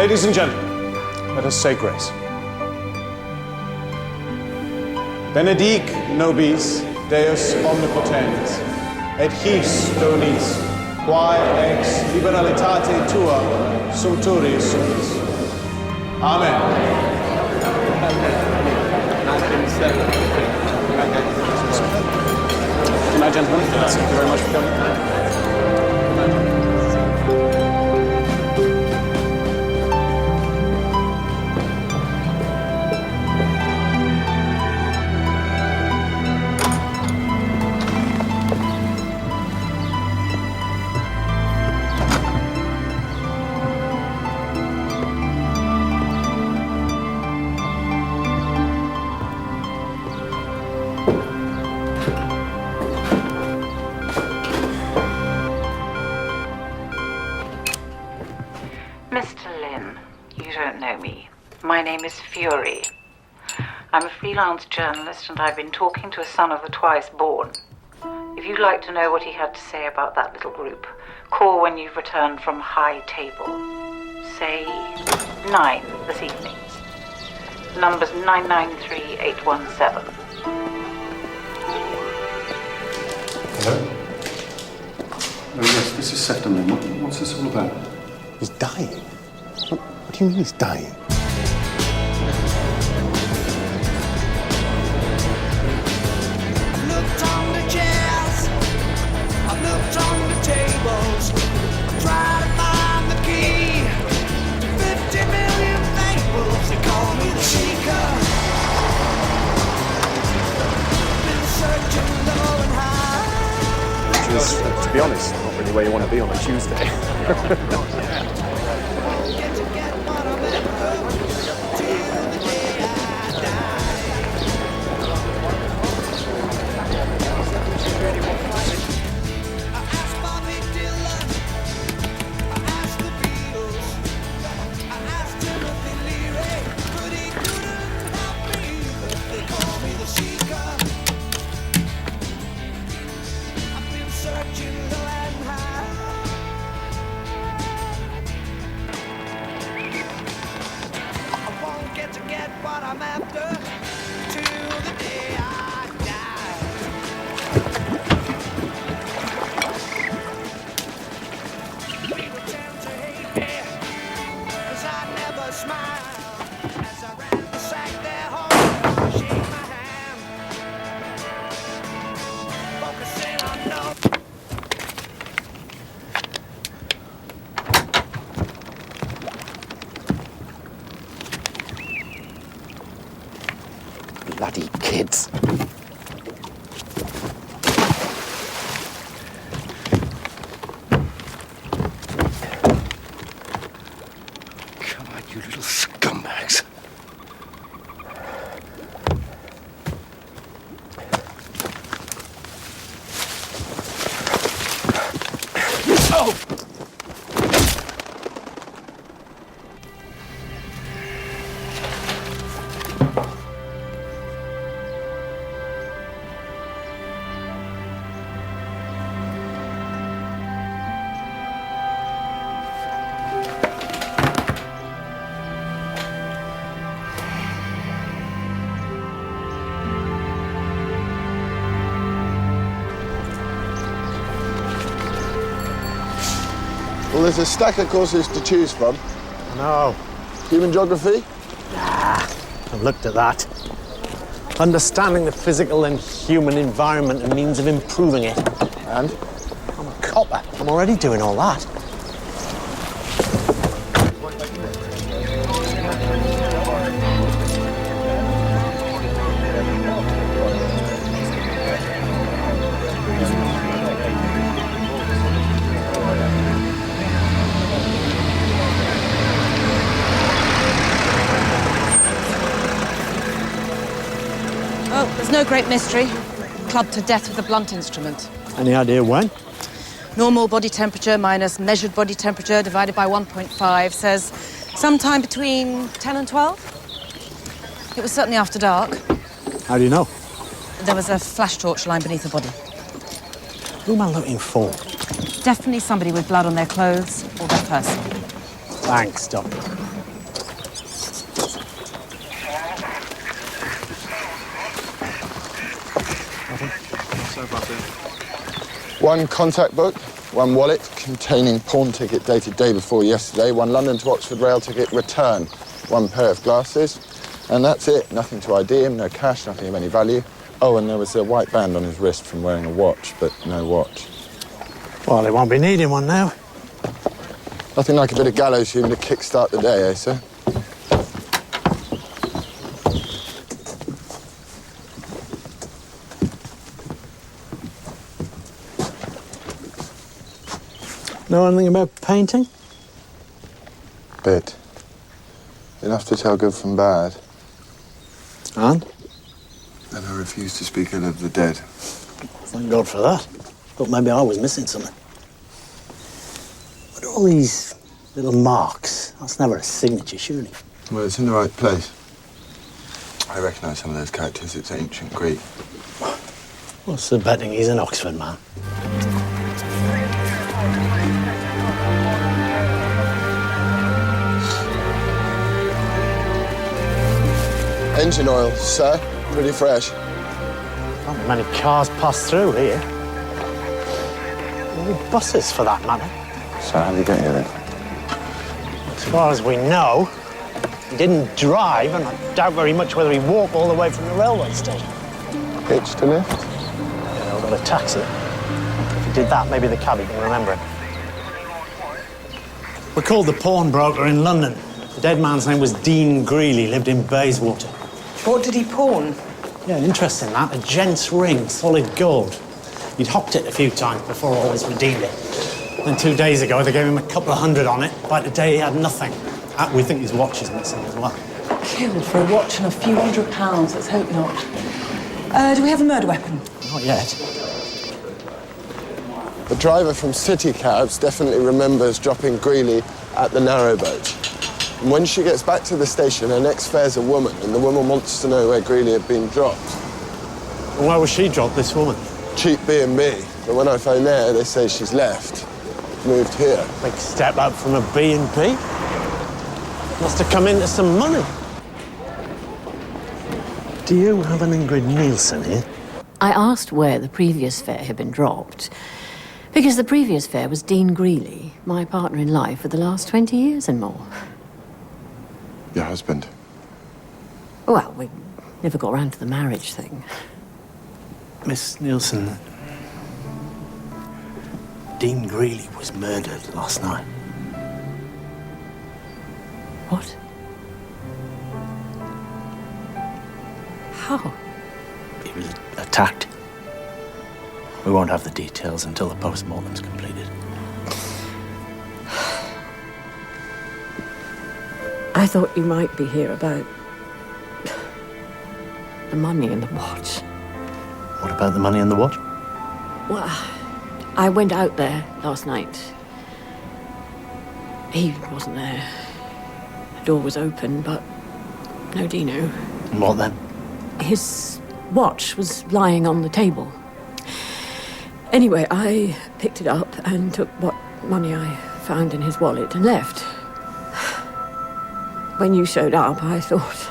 Ladies and gentlemen, let us say grace. Benedic nobis Deus omnipotens, et his donis, quae ex liberalitate tua sumpturis sunt. Amen. Good night, gentlemen. Thank you very much for coming. My name is Fury. I'm a freelance journalist and I've been talking to a son of the twice born. If you'd like to know what he had to say about that little group, call when you've returned from High Table. Say 9 this evening. Number's 993817. Hello? Oh yes, this is Septimus. What's this all about? He's dying. What do you mean he's dying? To be honest, not really where you want to be on a Tuesday. Bloody kids. Come on, you little scumbags. Oh! Well, there's a stack of courses to choose from. No. Human geography? Nah, I've looked at that. Understanding the physical and human environment and means of improving it. And? I'm a copper. I'm already doing all that. Well, there's no great mystery. Clubbed to death with a blunt instrument. Any idea when? Normal body temperature minus measured body temperature divided by 1.5 says sometime between 10 and 12. It was certainly after dark. How do you know? There was a flash torch lying beneath the body. Who am I looking for? Definitely somebody with blood on their clothes or their person. Thanks, Doc. One contact book, one wallet containing pawn ticket dated day before yesterday, one London to Oxford rail ticket return, one pair of glasses, and that's it. Nothing to ID him, no cash, nothing of any value. Oh, and there was a white band on his wrist from wearing a watch, but no watch. Well, they won't be needing one now. Nothing like a bit of gallows humor to kickstart the day, eh, sir? Know anything about painting? Bit. Enough to tell good from bad. And? And I refuse to speak ill of the dead. Thank God for that. Thought maybe I was missing something. What are all these little marks? That's never a signature, surely. Well, it's in the right place. I recognise some of those characters. It's ancient Greek. What's the betting he's an Oxford man? Engine oil, sir. Pretty fresh. Not many cars pass through here. Or buses, for that matter. So how did he get here, then? As far as we know, he didn't drive, and I doubt very much whether he walked all the way from the railway station. Hitched a lift? Yeah, we got a taxi. If he did that, maybe the cabbie can remember it. We called the pawnbroker in London. The dead man's name was Dean Greeley, lived in Bayswater. What did he pawn? Yeah, interesting that. A gent's ring, solid gold. He'd hocked it a few times before always redeemed it. Then 2 days ago, they gave him a couple of hundred on it. By today, he had nothing. We think his watch is missing as well. Killed for a watch and a few £100. Let's hope not. Do we have a murder weapon? Not yet. The driver from City Cabs definitely remembers dropping Greeley at the narrowboat. And when she gets back to the station, her next fare's a woman, and the woman wants to know where Greeley had been dropped. And where was she dropped, this woman? Cheap B&B. But when I phone there, they say she's left. Moved here. Big step up from a B&B. Must have come into some money. Do you have an Ingrid Nielsen here? I asked where the previous fare had been dropped, because the previous fare was Dean Greeley, my partner in life for the last 20 years and more. Your husband? Well, we never got round to the marriage thing. Miss Nielsen, Dean Greeley was murdered last night. What? How? He was attacked. We won't have the details until the post-mortem's completed. I thought you might be here about the money and the watch. What about the money and the watch? Well, I went out there last night. He wasn't there. The door was open, but no Dino. And what then? His watch was lying on the table. Anyway, I picked it up and took what money I found in his wallet and left. When you showed up, I thought,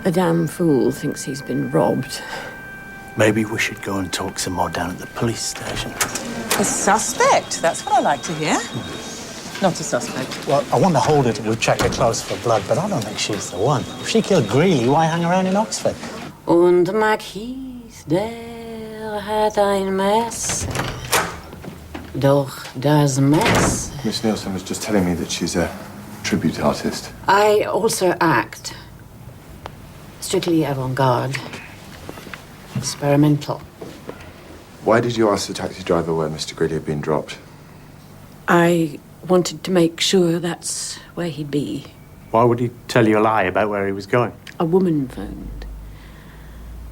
a damn fool thinks he's been robbed. Maybe we should go and talk some more down at the police station. A suspect? That's what I like to hear. Not a suspect. Well, I want to hold her till we check her clothes for blood, but I don't think she's the one. If she killed Greeley, why hang around in Oxford? Und mag hieß, der hat ein Mess. Doch das Mess. Miss Nielsen was just telling me that she's a tribute artist. I also act. Strictly avant-garde. Experimental. Why did you ask the taxi driver where Mr. Greeley had been dropped? I wanted to make sure that's where he'd be. Why would he tell you a lie about where he was going? A woman phoned.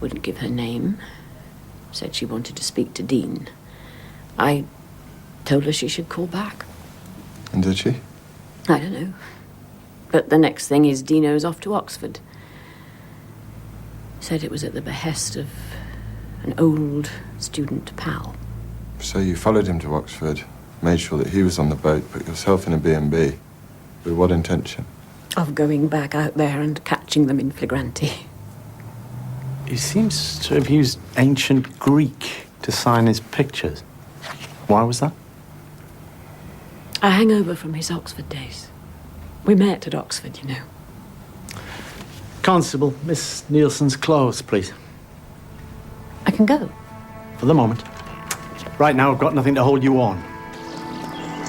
Wouldn't give her name. Said she wanted to speak to Dean. I told her she should call back. And did she? I don't know. But the next thing is Dino's off to Oxford. Said it was at the behest of an old student pal. So you followed him to Oxford, made sure that he was on the boat, put yourself in a B&B. With what intention? Of going back out there and catching them in flagranti. He seems to have used ancient Greek to sign his pictures. Why was that? A hangover from his Oxford days. We met at Oxford, you know. Constable, Miss Nielsen's clothes, please. I can go. For the moment. Right now, I've got nothing to hold you on.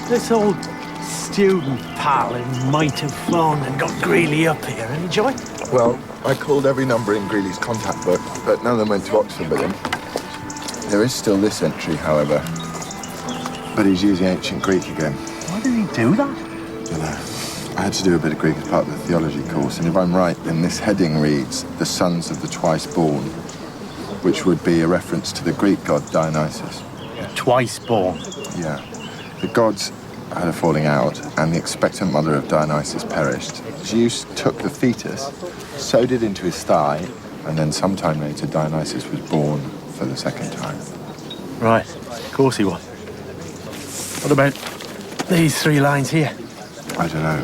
This old student pal who might have phoned and got Greeley up here. Any joy? Well, I called every number in Greeley's contact book, but none of them went to Oxford with him. There is still this entry, however. But he's using ancient Greek again. Why did he do that? I don't know. I had to do a bit of Greek as part of the theology course, and if I'm right, then this heading reads, "The Sons of the Twice Born," which would be a reference to the Greek god Dionysus. Twice born. Yeah. The gods had a falling out, and the expectant mother of Dionysus perished. Zeus took the fetus, sewed it into his thigh, and then sometime later Dionysus was born for the second time. Right. Of course he was. What about these 3 lines here? I don't know.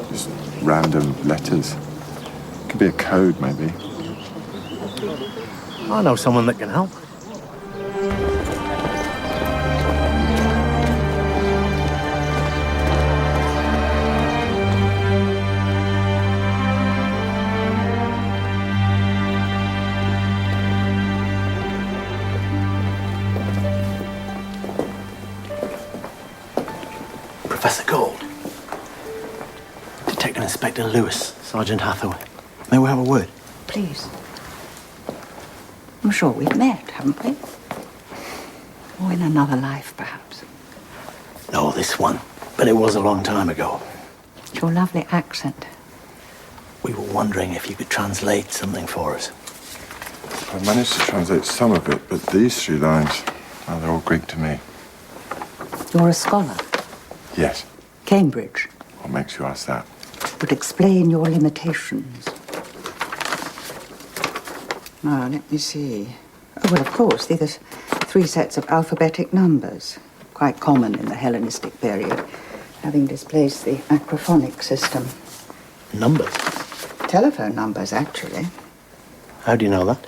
Just random letters. Could be a code, maybe. I know someone that can help. Professor Gold. Detective Inspector Lewis, Sergeant Hathaway. May we have a word? Please. I'm sure we've met, haven't we? Or in another life, perhaps. No, this one. But it was a long time ago. Your lovely accent. We were wondering if you could translate something for us. I managed to translate some of it, but these 3 lines, well, they're all Greek to me. You're a scholar. Yes. Cambridge. What makes you ask that? Would explain your limitations. Now, let me see. Oh, well, of course, these are 3 sets of alphabetic numbers, quite common in the Hellenistic period, having displaced the acrophonic system. Numbers? Telephone numbers, actually, How do you know that?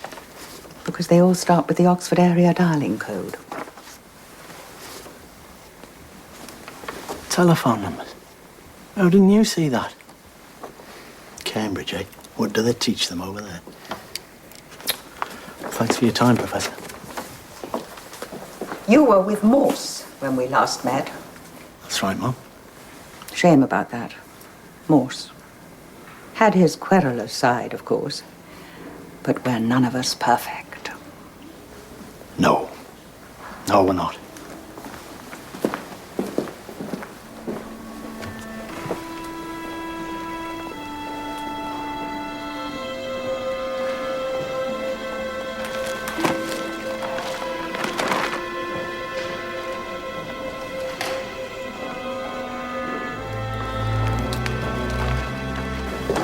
because they all start with the Oxford area dialing code. Telephone numbers. How didn't you see that? Cambridge, eh? What do they teach them over there? Thanks for your time, Professor. You were with Morse when we last met. That's right, Mum. Shame about that. Morse. Had his querulous side, of course. But we're none of us perfect. No. No, we're not.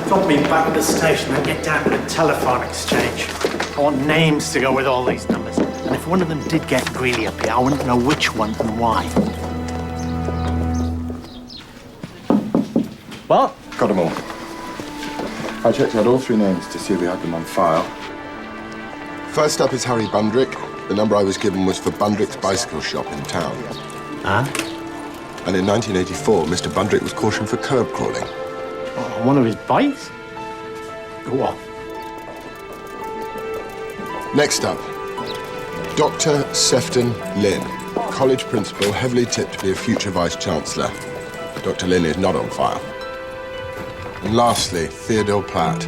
Drop me back at the station and get down to the telephone exchange. I want names to go with all these numbers. And if one of them did get Greeley up here, I want to know which one and why. What? Got them all. I checked out all 3 names to see if we had them on file. First up is Harry Bundrick. The number I was given was for Bundrick's bicycle shop in town. Huh? And in 1984, Mr. Bundrick was cautioned for curb crawling. Oh, one of his bikes? What? Next up, Dr. Sefton Lynn, college principal, heavily tipped to be a future vice-chancellor. Dr. Lynn is not on file. And lastly, Theodore Platt,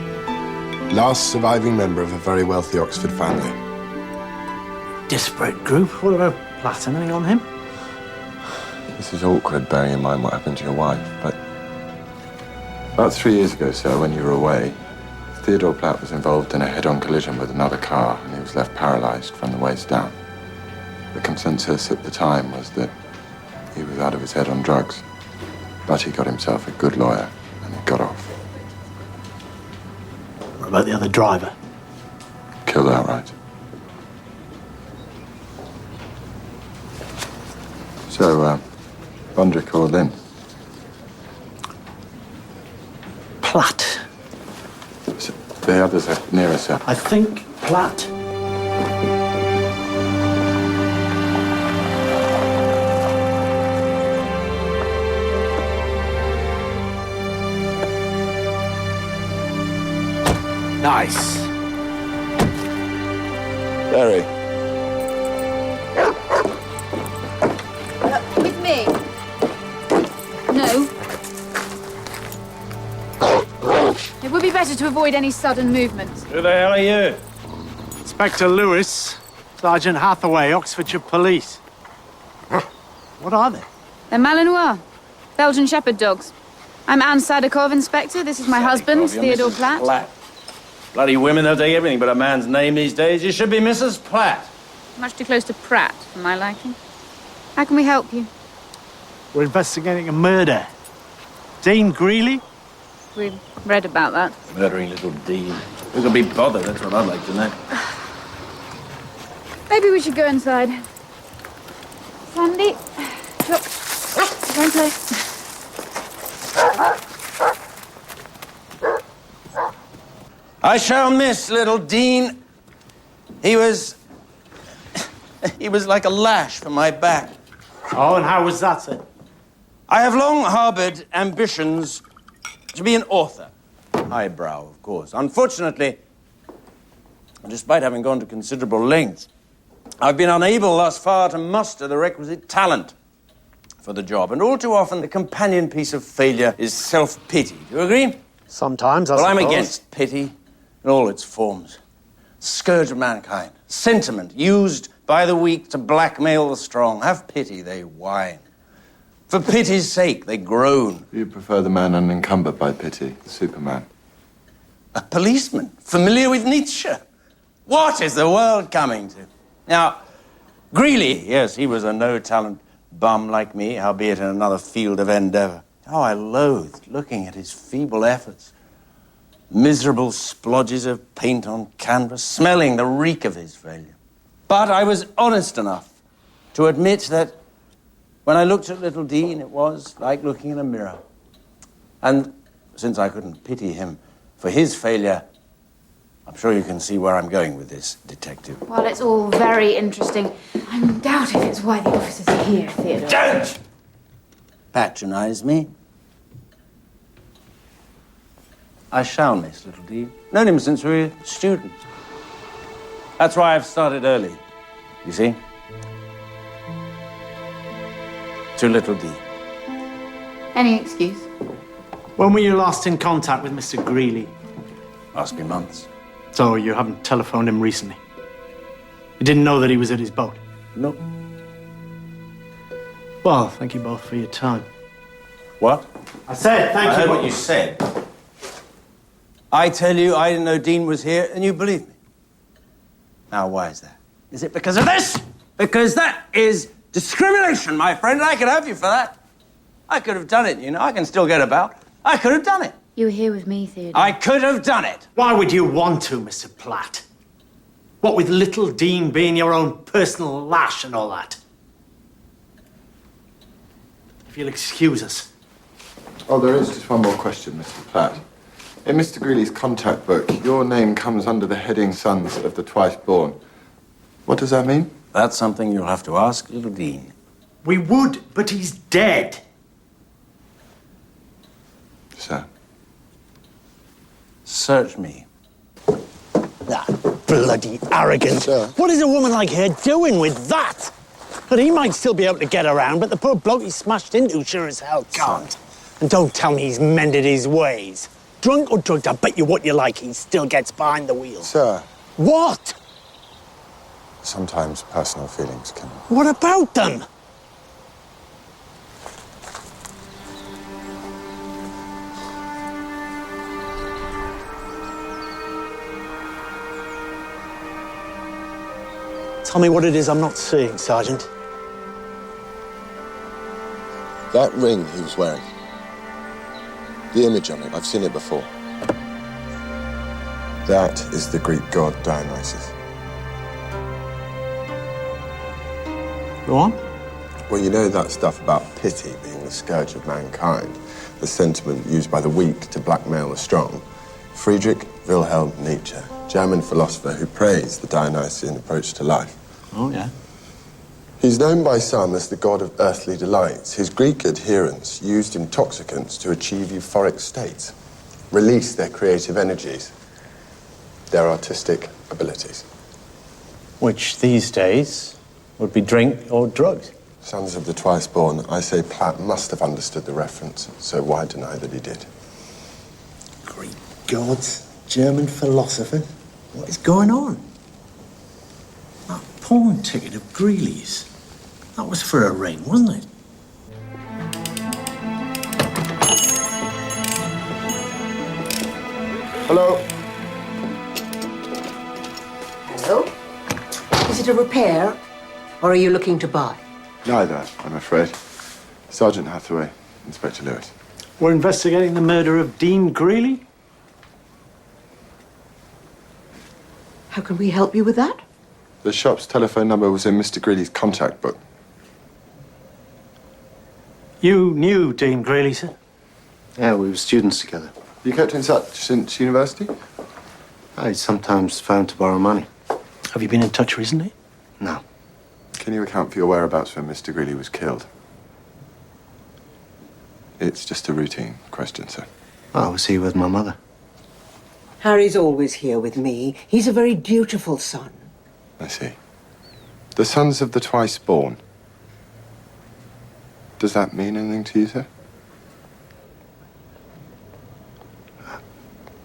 last surviving member of a very wealthy Oxford family. Disparate group. What about Platt? Anything on him? This is awkward, bearing in mind what happened to your wife, but about 3 years ago, sir, when you were away, Theodore Platt was involved in a head-on collision with another car, and he was left paralyzed from the waist down. The consensus at the time was that he was out of his head on drugs, but he got himself a good lawyer, and he got off. What about the other driver? Killed outright. So, Bundrick or Lynn? Platt. The others are nearer, sir. I think Platt. Nice. Very. With me? No. It would be better to avoid any sudden movements. Who the hell are you? Inspector Lewis, Sergeant Hathaway, Oxfordshire Police. What are they? They're Malinois, Belgian Shepherd dogs. I'm Anne Sadikov, Inspector. This is my husband, Theodore Platt. Bloody women, they'll take everything but a man's name these days. You should be Mrs. Platt. Much too close to Pratt, for my liking. How can we help you? We're investigating a murder. Dean Greeley? We read about that. Murdering little Dean. Who can be bothered? That's what I'd like to know. Maybe we should go inside. Sandy, look, go and play. I shall miss little Dean. He was like a lash for my back. Oh, and how was that, sir? I have long harbored ambitions to be an author. Highbrow, of course. Unfortunately, despite having gone to considerable lengths, I've been unable thus far to muster the requisite talent for the job. And all too often, the companion piece of failure is self-pity. Do you agree? Sometimes, I Well, I'm suppose. against pity in all its forms. Scourge of mankind. Sentiment used by the weak to blackmail the strong. Have pity, they whine. For pity's sake, they groan. You prefer the man unencumbered by pity, the Superman? A policeman, familiar with Nietzsche. What is the world coming to? Now, Greeley, yes, he was a no-talent bum like me, albeit in another field of endeavour. Oh, I loathed looking at his feeble efforts. Miserable splodges of paint on canvas, smelling the reek of his failure. But I was honest enough to admit that when I looked at little Dean, it was like looking in a mirror. And since I couldn't pity him for his failure, I'm sure you can see where I'm going with this, Detective. Well, it's all very interesting. I doubt if it's why the officers are here, Theodore. Don't patronize me. I shall miss little Dean. Known him since we were students. That's why I've started early, you see? To little Dean. Any excuse? When were you last in contact with Mr. Greeley? Must be months. So you haven't telephoned him recently? You didn't know that he was at his boat? Nope. Well, thank you both for your time. What? I said thank I you. heard what you said. I tell you, I didn't know Dean was here, and you believe me. Now, why is that? Is it because of this? Because that is discrimination, my friend. I could have you for that. I could have done it, you know. I can still get about. I could have done it. You were here with me, Theodore. I could have done it. Why would you want to, Mr. Platt? What with little Dean being your own personal lash and all that? If you'll excuse us. Oh, there is just one more question, Mr. Platt. In Mr. Greeley's contact book, your name comes under the heading Sons of the Twice Born. What does that mean? That's something you'll have to ask little Dean. We would, but he's dead. Sir. Search me. That bloody arrogant. Sir. What is a woman like her doing with that? But he might still be able to get around, but the poor bloke he smashed into sure as hell can't. And don't tell me he's mended his ways. Drunk or drugged, I bet you what you like, he still gets behind the wheel. Sir. What? Sometimes personal feelings can... What about them? Tell me what it is I'm not seeing, Sergeant. That ring he was wearing. The image on it, I've seen it before. That is the Greek god Dionysus. Go on. Well, you know that stuff about pity being the scourge of mankind, the sentiment used by the weak to blackmail the strong. Friedrich Wilhelm Nietzsche German philosopher who praised the Dionysian approach to life. Oh, yeah? He's known by some as the god of earthly delights. His Greek adherents used intoxicants to achieve euphoric states, release their creative energies, their artistic abilities. Which these days would be drink or drugs. Sons of the Twice Born, I say Platt must have understood the reference, so why deny that he did? Greek gods, German philosophers. What is going on? That pawn ticket of Greeley's. That was for a ring, wasn't it? Hello? Hello? Is it a repair, or are you looking to buy? Neither, I'm afraid. Sergeant Hathaway, Inspector Lewis. We're investigating the murder of Dean Greeley? How can we help you with that? The shop's telephone number was in Mr. Greeley's contact book. You knew Dean Greeley, sir? Yeah, we were students together. You kept in touch since university? I sometimes found to borrow money. Have you been in touch recently? No. Can you account for your whereabouts when Mr. Greeley was killed? It's just a routine question, sir. I was here with my mother. Harry's always here with me. He's a very dutiful son. I see. The Sons of the Twice Born. Does that mean anything to you, sir?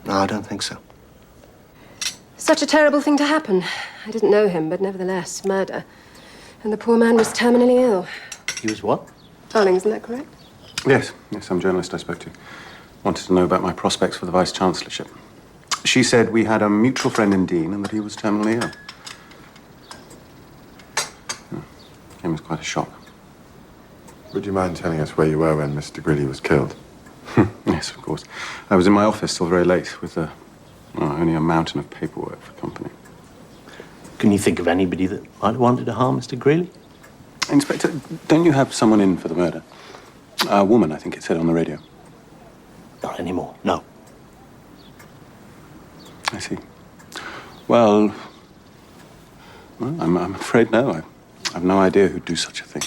No, I don't think so. Such a terrible thing to happen. I didn't know him, but nevertheless, murder. And the poor man was terminally ill. He was what? Darling, isn't that correct? Yes, some journalist I spoke to wanted to know about my prospects for the Vice-Chancellorship. She said we had a mutual friend in Dean and that he was terminally ill. Came as quite a shock. Would you mind telling us where you were when Mr. Greeley was killed? Yes, of course. I was in my office till very late with only a mountain of paperwork for company. Can you think of anybody that might have wanted to harm Mr. Greeley? Inspector, don't you have someone in for the murder? A woman, I think it said on the radio. Not anymore, no. I see. Well, I'm afraid no. I've no idea who'd do such a thing.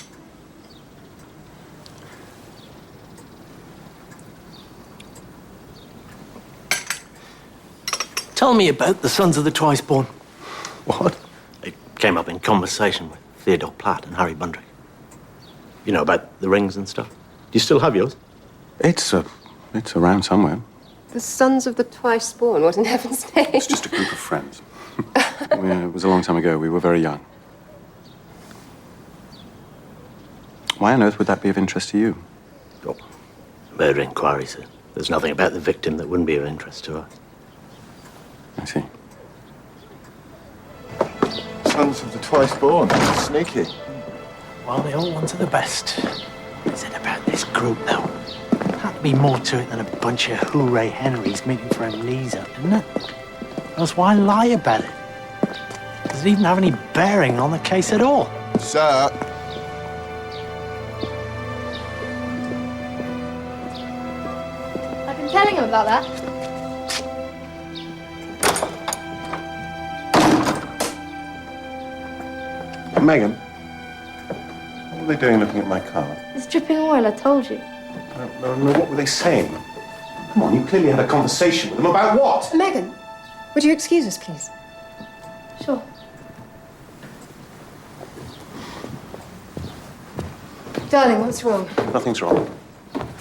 Tell me about the Sons of the Twice Born. What? It came up in conversation with Theodore Platt and Harry Bundrick. You know, about the rings and stuff. Do you still have yours? It's around somewhere. The Sons of the Twice Born. What in heaven's name? It's just a group of friends. Yeah, it was a long time ago. We were very young. Why on earth would that be of interest to you? Oh, murder inquiry, sir. There's nothing about the victim that wouldn't be of interest to us. I see. Sons of the Twice Born. Sneaky. Well, they all wanted the best. Is it about this group, though? There had to be more to it than a bunch of hooray Henrys meeting for amnesia, didn't it? Else why lie about it? Does it even have any bearing on the case at all? Sir. I've been telling him about that. Megan, what were they doing looking at my car? It's dripping oil, I told you. No, what were they saying? Come on, you clearly had a conversation with them about what? Megan, would you excuse us, please? Sure. Darling, what's wrong? Nothing's wrong.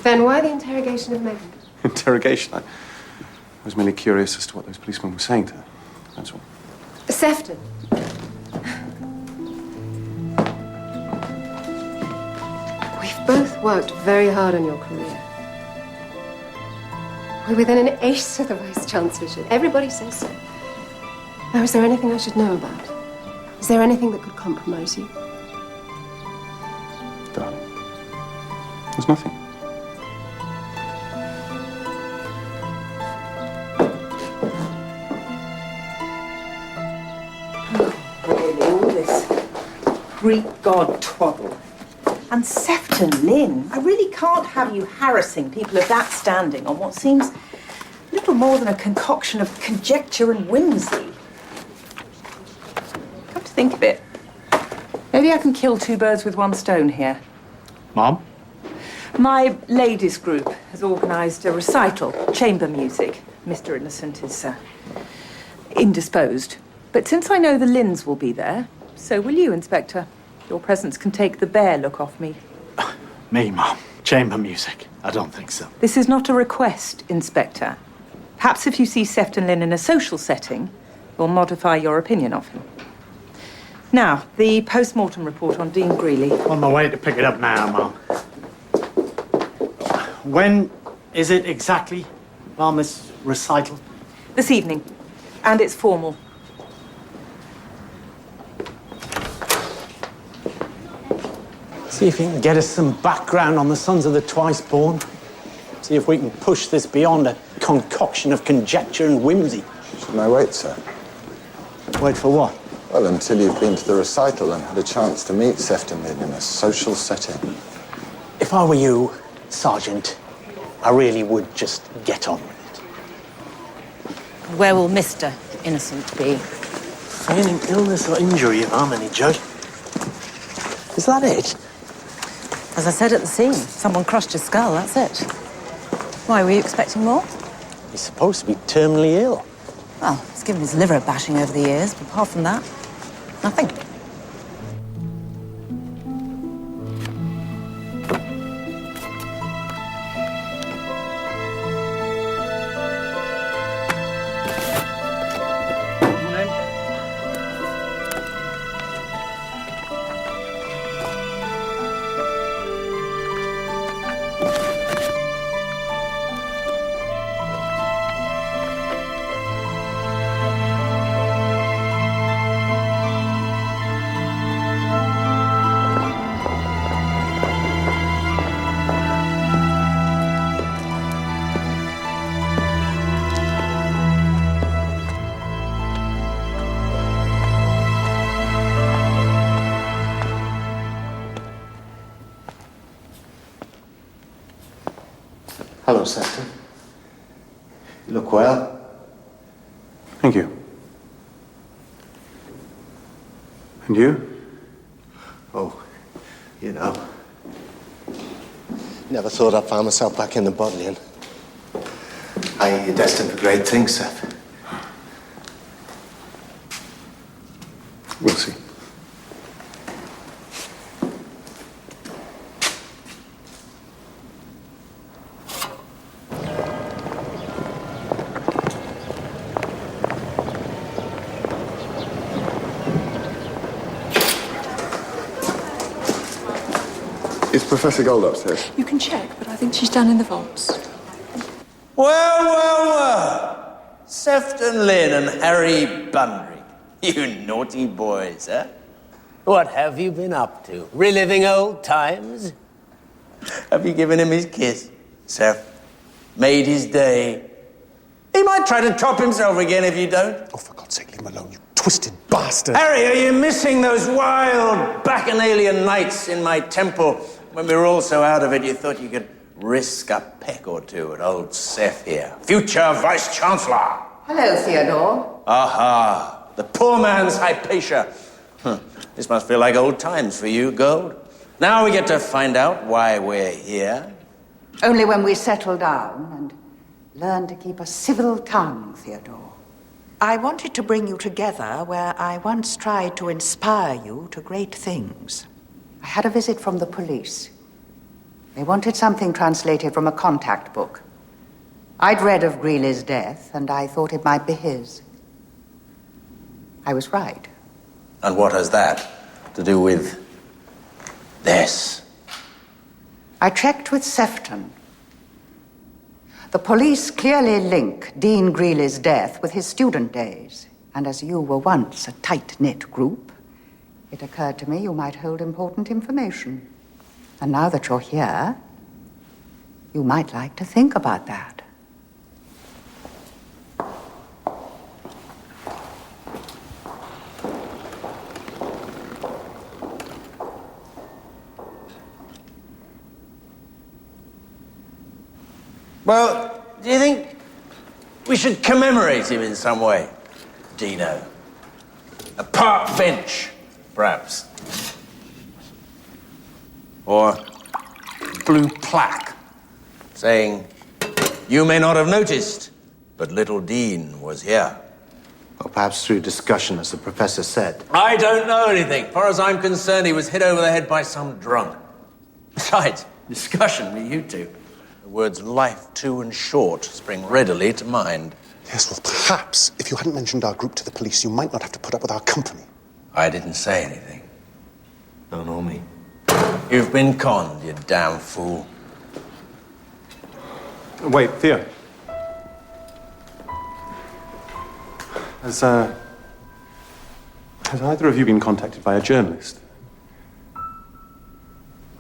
Then why the interrogation of Megan? Interrogation. I was merely curious as to what those policemen were saying to her. That's all. Sefton. We've both worked very hard on your career. We're within an ace of the Vice-Chancellorship. Everybody says so. Now, is there anything I should know about? Is there anything that could compromise you? Darling, there's nothing. Really, all this Greek god twaddle. And Sefton Lynn, I really can't have you harassing people of that standing on what seems a little more than a concoction of conjecture and whimsy. Come to think of it, maybe I can kill two birds with one stone here. Mom? My ladies' group has organised a recital, chamber music. Mr. Innocent is indisposed. But since I know the Lynns will be there, so will you, Inspector. Your presence can take the bear look off me. Me, Mom. Chamber music. I don't think so. This is not a request, Inspector. Perhaps if you see Sefton Lynn in a social setting, you'll modify your opinion of him. Now, the post-mortem report on Dean Greeley. On my way to pick it up now, Mom. When is it exactly, Mom, this recital? This evening. And it's formal. See if you can get us some background on the sons of the twice-born. See if we can push this beyond a concoction of conjecture and whimsy. Shouldn't I wait, sir? Wait for what? Well, until you've been to the recital and had a chance to meet Sefton Lynn in a social setting. If I were you, Sergeant, I really would just get on with it. Where will Mr. Innocent be? Feigning illness or injury, if I'm any judge. Is that it? As I said at the scene, someone crushed his skull, that's it. Why, were you expecting more? He's supposed to be terminally ill. Well, he's given his liver a bashing over the years, but apart from that, nothing. Hello, Sefton. You look well. Thank you. And you? Oh, you know. Never thought I'd find myself back in the Bodleian. You're destined for great things, Seth. We'll see. Is Professor Gold upstairs? You can check, but I think she's down in the vaults. Well. Sefton Lynn and Harry Bundry. You naughty boys, eh? What have you been up to? Reliving old times? Have you given him his kiss, Seth? Made his day? He might try to top himself again if you don't. Oh, for God's sake, leave him alone, you twisted bastard. Harry, are you missing those wild bacchanalian nights in my temple when we were all so out of it you thought you could risk a peck or two at old Seth here, future Vice-Chancellor? Hello, Theodore. Aha, the poor man's Hypatia. This must feel like old times for you, Gold. Now we get to find out why we're here. Only when we settle down and learn to keep a civil tongue, Theodore. I wanted to bring you together where I once tried to inspire you to great things. I had a visit from the police. They wanted something translated from a contact book. I'd read of Greeley's death, and I thought it might be his. I was right. And what has that to do with this? I checked with Sefton. The police clearly link Dean Greeley's death with his student days. And as you were once a tight-knit group, it occurred to me you might hold important information. And now that you're here, you might like to think about that. Well, do you think We should commemorate him in some way, Dino. A park bench, perhaps. Or a blue plaque saying, "You may not have noticed, but little Dean was here." Or perhaps through discussion, as the professor said. I don't know anything. As far as I'm concerned, he was hit over the head by some drunk. Besides, discussion with you two. The words life too and short spring readily to mind. Yes, well, perhaps if you hadn't mentioned our group to the police, you might not have to put up with our company. I didn't say anything. Don't know me. You've been conned, you damn fool. Wait, Theo. Has either of you been contacted by a journalist?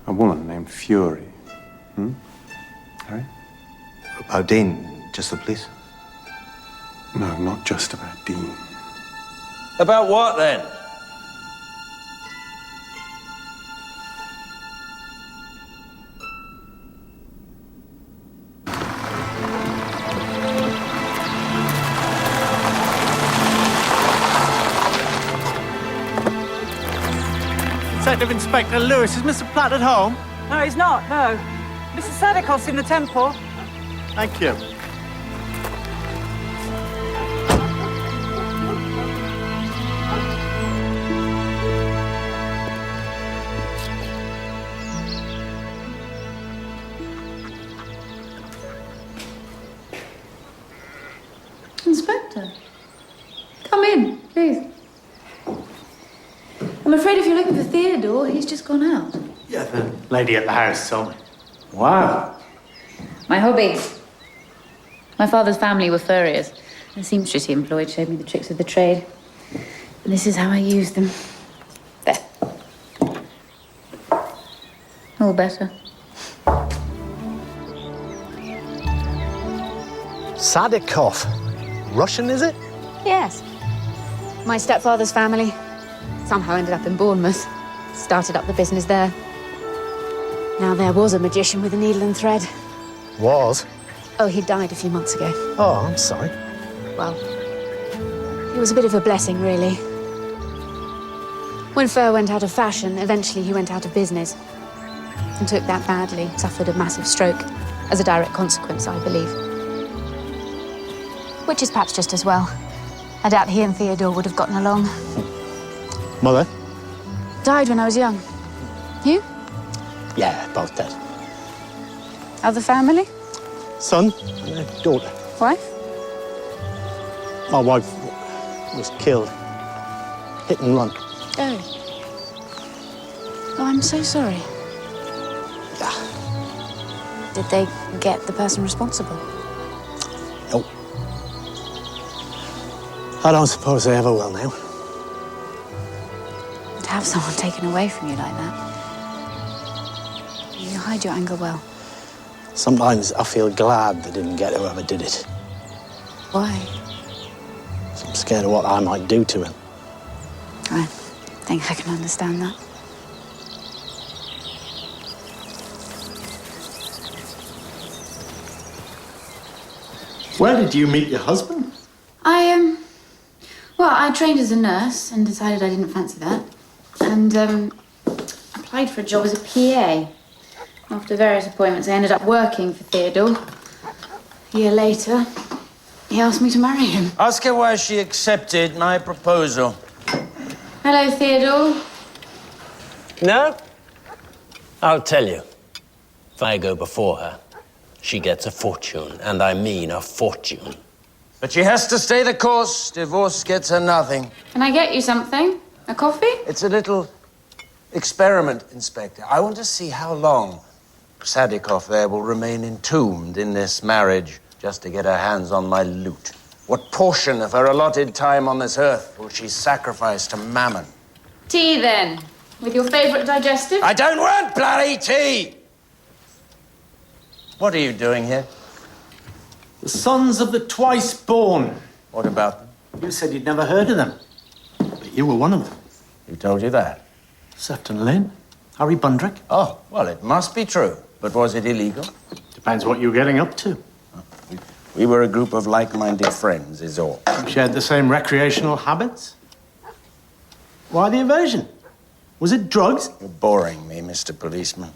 A woman named Fury. Harry? About Dean, just the police? No, not just about Dean. About what, then? Detective Inspector Lewis, is Mr. Platt at home? No, he's not, no. Mrs. Sadikov's in the temple. Thank you. Inspector, come in, please. I'm afraid if you're looking for Theodore, he's just gone out. Yeah, the lady at the house told me. Wow. My hobby. My father's family were furriers. The seamstress he employed showed me the tricks of the trade. And this is how I use them. There. All better. Sadikov. Russian, is it? Yes. My stepfather's family somehow ended up in Bournemouth. Started up the business there. Now there was a magician with a needle and thread. Was? Oh, he died a few months ago. Oh, I'm sorry. Well, it was a bit of a blessing, really. When fur went out of fashion, eventually he went out of business. And took that badly, suffered a massive stroke. As a direct consequence, I believe. Which is perhaps just as well. I doubt he and Theodore would have gotten along. Mother? Died when I was young. You? Yeah, both dead. Other family? Son and a daughter. Wife? My wife was killed. Hit and run. Oh. Oh, I'm so sorry. Did they get the person responsible? Nope. I don't suppose they ever will now. To have someone taken away from you like that. You hide your anger well. Sometimes I feel glad they didn't get whoever did it. Why? I'm scared of what I might do to him. I think I can understand that. Where did you meet your husband? Well, I trained as a nurse and decided I didn't fancy that. And, applied for a job as a PA. After various appointments, I ended up working for Theodore. A year later, he asked me to marry him. Ask her why she accepted my proposal. Hello, Theodore. No? I'll tell you. If I go before her, she gets a fortune, and I mean a fortune. But she has to stay the course. Divorce gets her nothing. Can I get you something? A coffee? It's a little experiment, Inspector. I want to see how long Sadikov there will remain entombed in this marriage just to get her hands on my loot. What portion of her allotted time on this earth will she sacrifice to Mammon? Tea, then. With your favourite digestive? I don't want bloody tea! What are you doing here? The Sons of the Twice Born. What about them? You said you'd never heard of them. But you were one of them. Who told you that? Sefton Lynn. Harry Bundrick. Oh, well, it must be true. But was it illegal? Depends what you're getting up to. We were a group of like-minded friends, is all. You shared the same recreational habits? Why the aversion? Was it drugs? You're boring me, Mr. Policeman.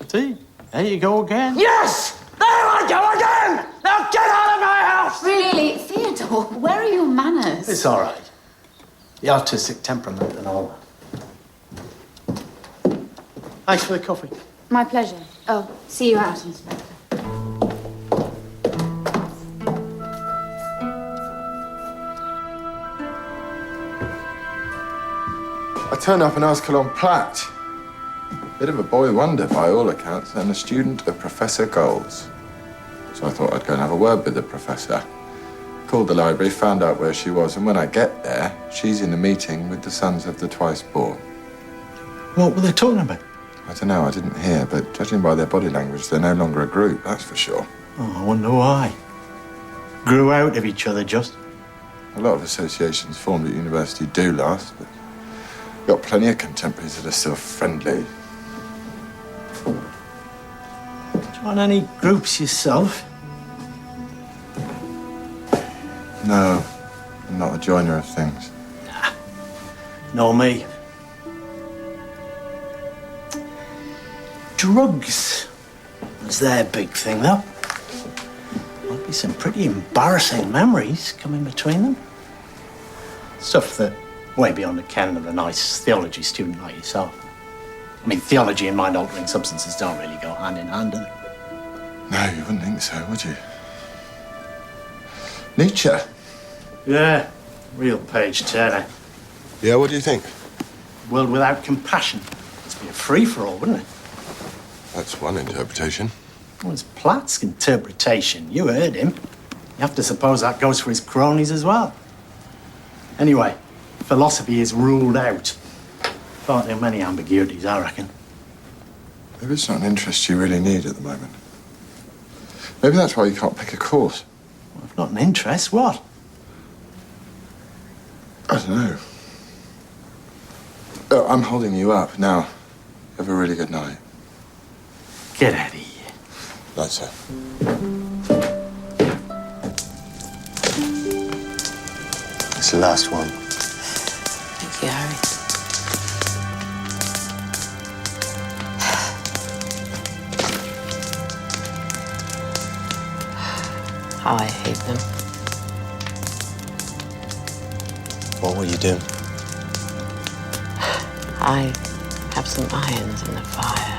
See, there you go again. Yes! There I go again! Now get out of my house! Really, Theodore, where are your manners? It's all right. The artistic temperament and all that. Thanks for the coffee. My pleasure. Oh, see you out, Inspector. I turned up an article on Platt. Bit of a boy wonder by all accounts, and a student of Professor Gold's. So I thought I'd go and have a word with the professor. Called the library, found out where she was, and when I get there, she's in a meeting with the sons of the twice born. What were they talking about? I don't know, I didn't hear, but judging by their body language, they're no longer a group, that's for sure. Oh, I wonder why. Grew out of each other, just. A lot of associations formed at university do last, but got plenty of contemporaries that are still friendly. Join any groups yourself? No, I'm not a joiner of things. Nor me. Drugs was their big thing, though. Might be some pretty embarrassing memories coming between them. Stuff that way beyond the ken of a nice theology student like yourself. I mean, theology and mind-altering substances don't really go hand in hand, do they? No, you wouldn't think so, would you? Nietzsche? Yeah, real page-turner. Yeah, what do you think? World without compassion. Must be a free-for-all, wouldn't it? That's one interpretation. Well, it's Platt's interpretation. You heard him. You have to suppose that goes for his cronies as well. Anyway, philosophy is ruled out. Far too many ambiguities, I reckon. Maybe it's not an interest you really need at the moment. Maybe that's why you can't pick a course. Well, if not an interest, what? I don't know. Oh, I'm holding you up. Now, have a really good night. Get out of here. Right, sir. It's the last one. Thank you, Harry. How I hate them. What will you do? I have some irons in the fire.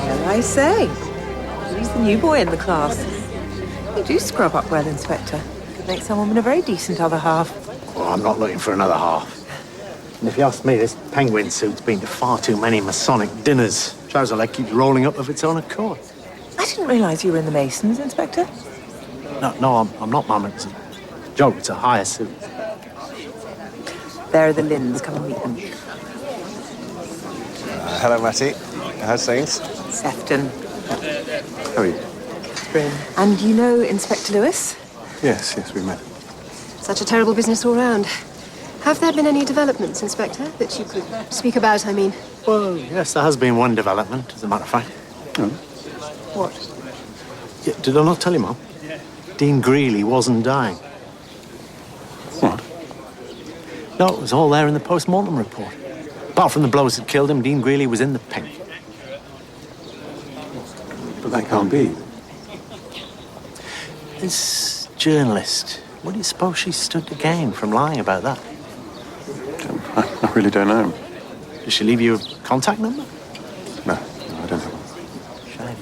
Well, I say, he's the new boy in the class. You do scrub up well, Inspector. Could make someone a very decent other half. Well, I'm not looking for another half. And if you ask me, this penguin suit's been to far too many Masonic dinners. Trouser leg keeps rolling up of its own accord. I didn't realise you were in the Masons, Inspector. No, I'm not, Mum. It's a joke. It's a hire suit. There are the Lynns. Come and meet them. Hello, Matty. How's things? Sefton. How are you? Catherine. And you know Inspector Lewis? Yes, we met. Such a terrible business all round. Have there been any developments, Inspector, that you could speak about, I mean? Well, yes, there has been one development, as a matter of fact. What? Yeah, did I not tell you, Mum? Dean Greeley wasn't dying. What? No, it was all there in the post-mortem report. Apart from the blows that killed him, Dean Greeley was in the pink. But that can't be. This journalist, what do you suppose she stood to gain from lying about that? I really don't know. Did she leave you a contact number? No, I don't have one. Shame.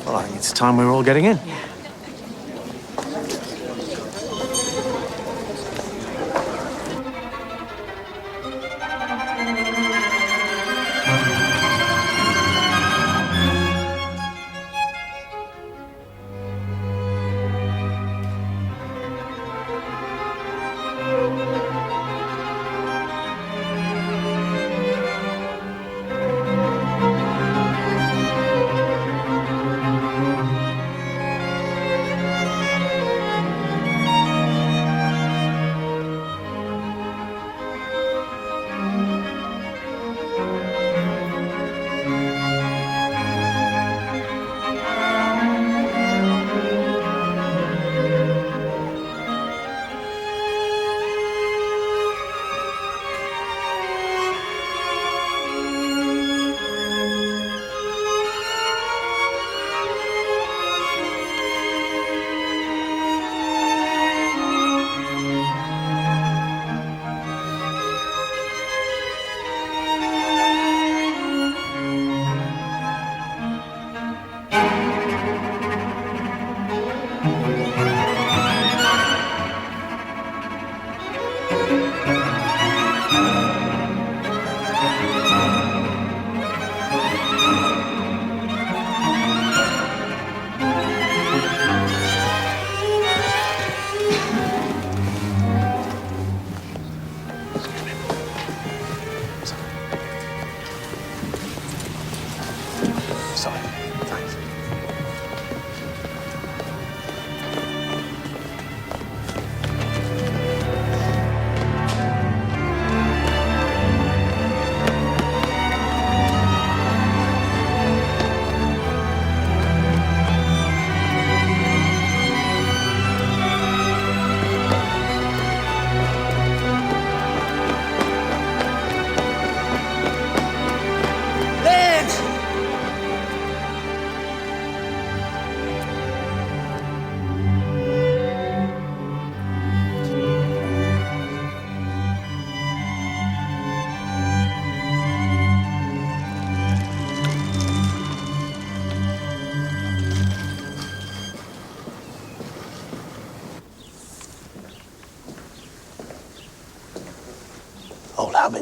Well, I think it's time we were all getting in.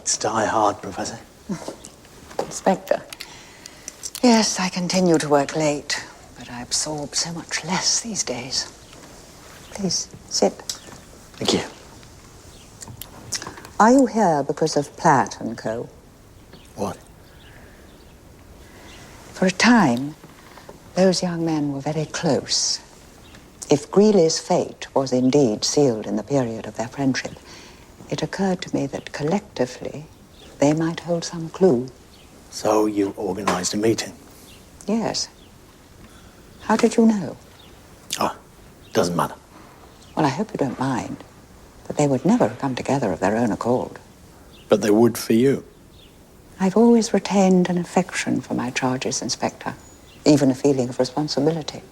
Let's die hard, Professor. Inspector. Yes, I continue to work late, but I absorb so much less these days. Please, sit. Thank you. Are you here because of Platt and Co? What? For a time, those young men were very close. If Greeley's fate was indeed sealed in the period of their friendship, it occurred to me that collectively they might hold some clue. So you organised a meeting? Yes. How did you know? Oh, doesn't matter. Well, I hope you don't mind, but they would never come together of their own accord. But they would for you. I've always retained an affection for my charges, Inspector, even a feeling of responsibility.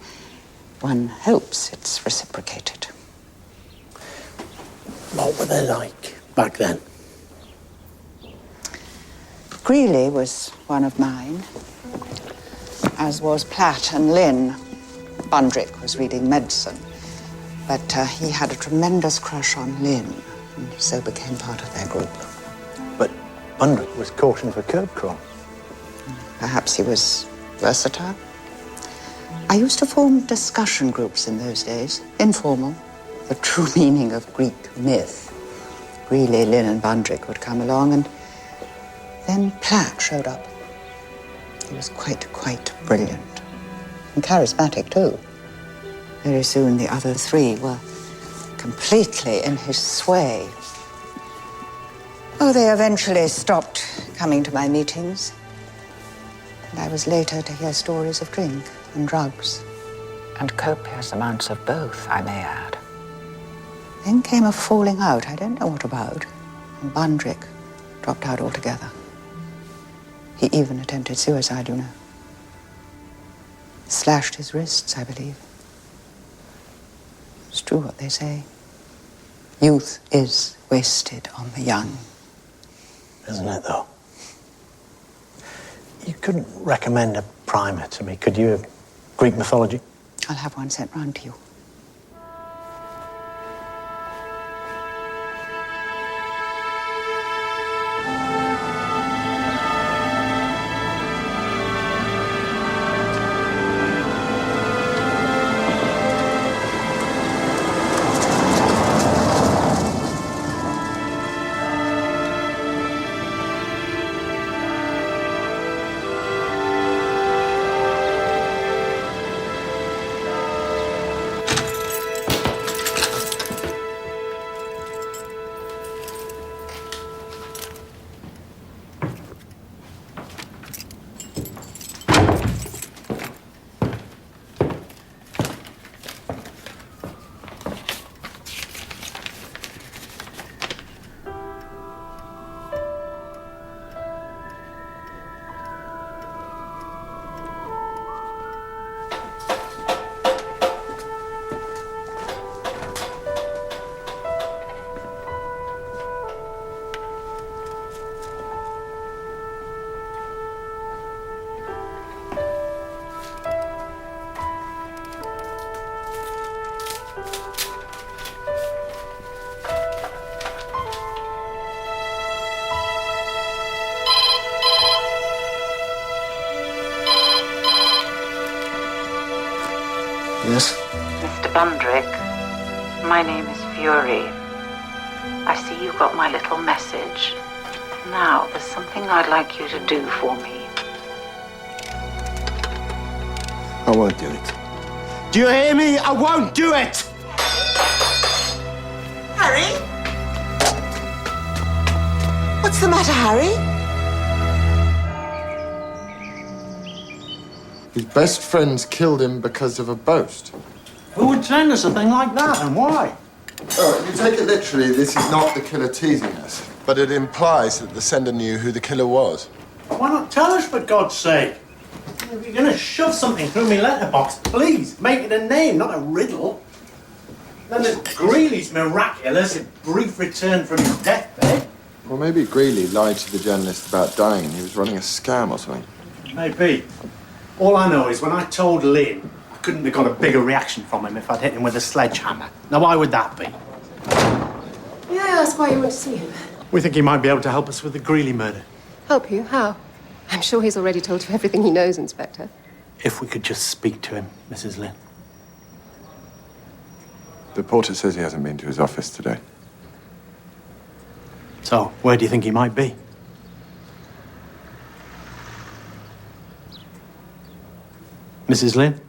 One hopes it's reciprocated. What were they like back then? Greeley was one of mine, as was Platt and Lynn. Bundrick was reading medicine, but he had a tremendous crush on Lynn, and so became part of their group. But Bundrick was cautioned for curb crawl. Perhaps he was versatile. I used to form discussion groups in those days, informal, the true meaning of Greek myth. Greeley, Lynn, and Bundrick would come along, and then Platt showed up. He was quite brilliant. And charismatic, too. Very soon, the other three were completely in his sway. Oh, they eventually stopped coming to my meetings. And I was later to hear stories of drink and drugs. And copious amounts of both, I may add. Then came a falling out, I don't know what about. And Bundrick dropped out altogether. He even attempted suicide, you know. Slashed his wrists, I believe. It's true what they say. Youth is wasted on the young. Isn't it, though? You couldn't recommend a primer to me, could you, of Greek mythology? I'll have one sent round to you. Yes? Mr. Bundrick, my name is Fury. I see you got my little message. Now, there's something I'd like you to do for me. I won't do it. Do you hear me? I won't do it! Harry? What's the matter, Harry? His best friends killed him because of a boast. Who would send us a thing like that, and why? Oh, if you take it literally, this is not the killer teasing us. But it implies that the sender knew who the killer was. Why not tell us, for God's sake? If you're going to shove something through my letterbox, please make it a name, not a riddle. Then there's Greeley's miraculous brief return from his deathbed. Or maybe Greeley lied to the journalist about dying and he was running a scam or something. Maybe. All I know is when I told Lynn, I couldn't have got a bigger reaction from him if I'd hit him with a sledgehammer. Now, why would that be? May I ask why you want to see him? We think he might be able to help us with the Greeley murder. Help you? How? I'm sure he's already told you everything he knows, Inspector. If we could just speak to him, Mrs. Lynn. The porter says he hasn't been to his office today. So, where do you think he might be? Mrs. Lynn?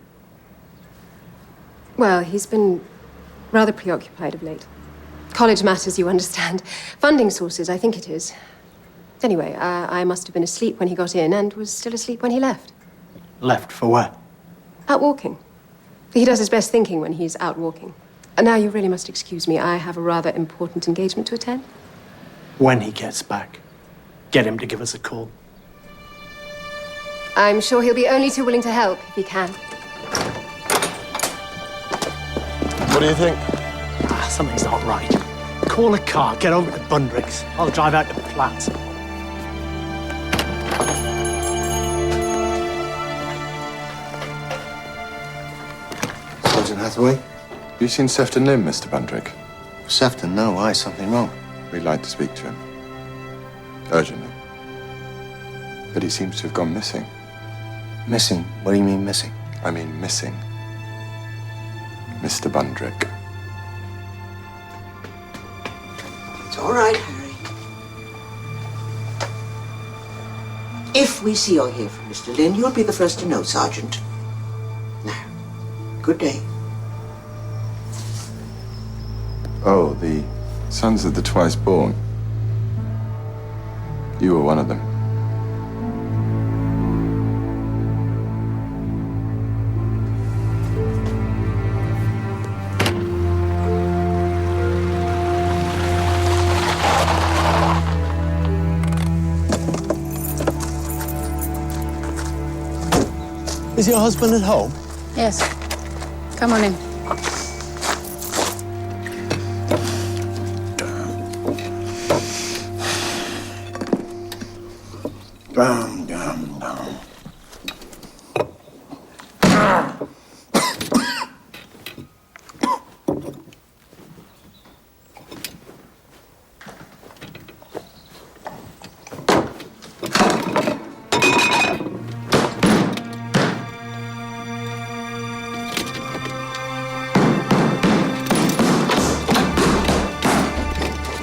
Well, he's been rather preoccupied of late. College matters, you understand. Funding sources, I think it is. Anyway, I must have been asleep when he got in and was still asleep when he left. Left for where? Out walking. He does his best thinking when he's out walking. And now you really must excuse me. I have a rather important engagement to attend. When he gets back, get him to give us a call. I'm sure he'll be only too willing to help if he can. What do you think? Something's not right. Call a car, get over to Bundrick's. I'll drive out to Platt. Sergeant Hathaway? Have you seen Sefton Lim, Mr. Bundrick? Sefton? No, why? Something wrong? We'd like to speak to him. Urgently. But he seems to have gone missing. Missing? What do you mean missing? I mean missing. Mr. Bundrick. It's all right, Harry. If we see or hear from Mr. Lynn, you'll be the first to know, Sergeant. Now, good day. Oh, the sons of the twice born. You were one of them. Is your husband at home? Yes. Come on in. Down, down, down.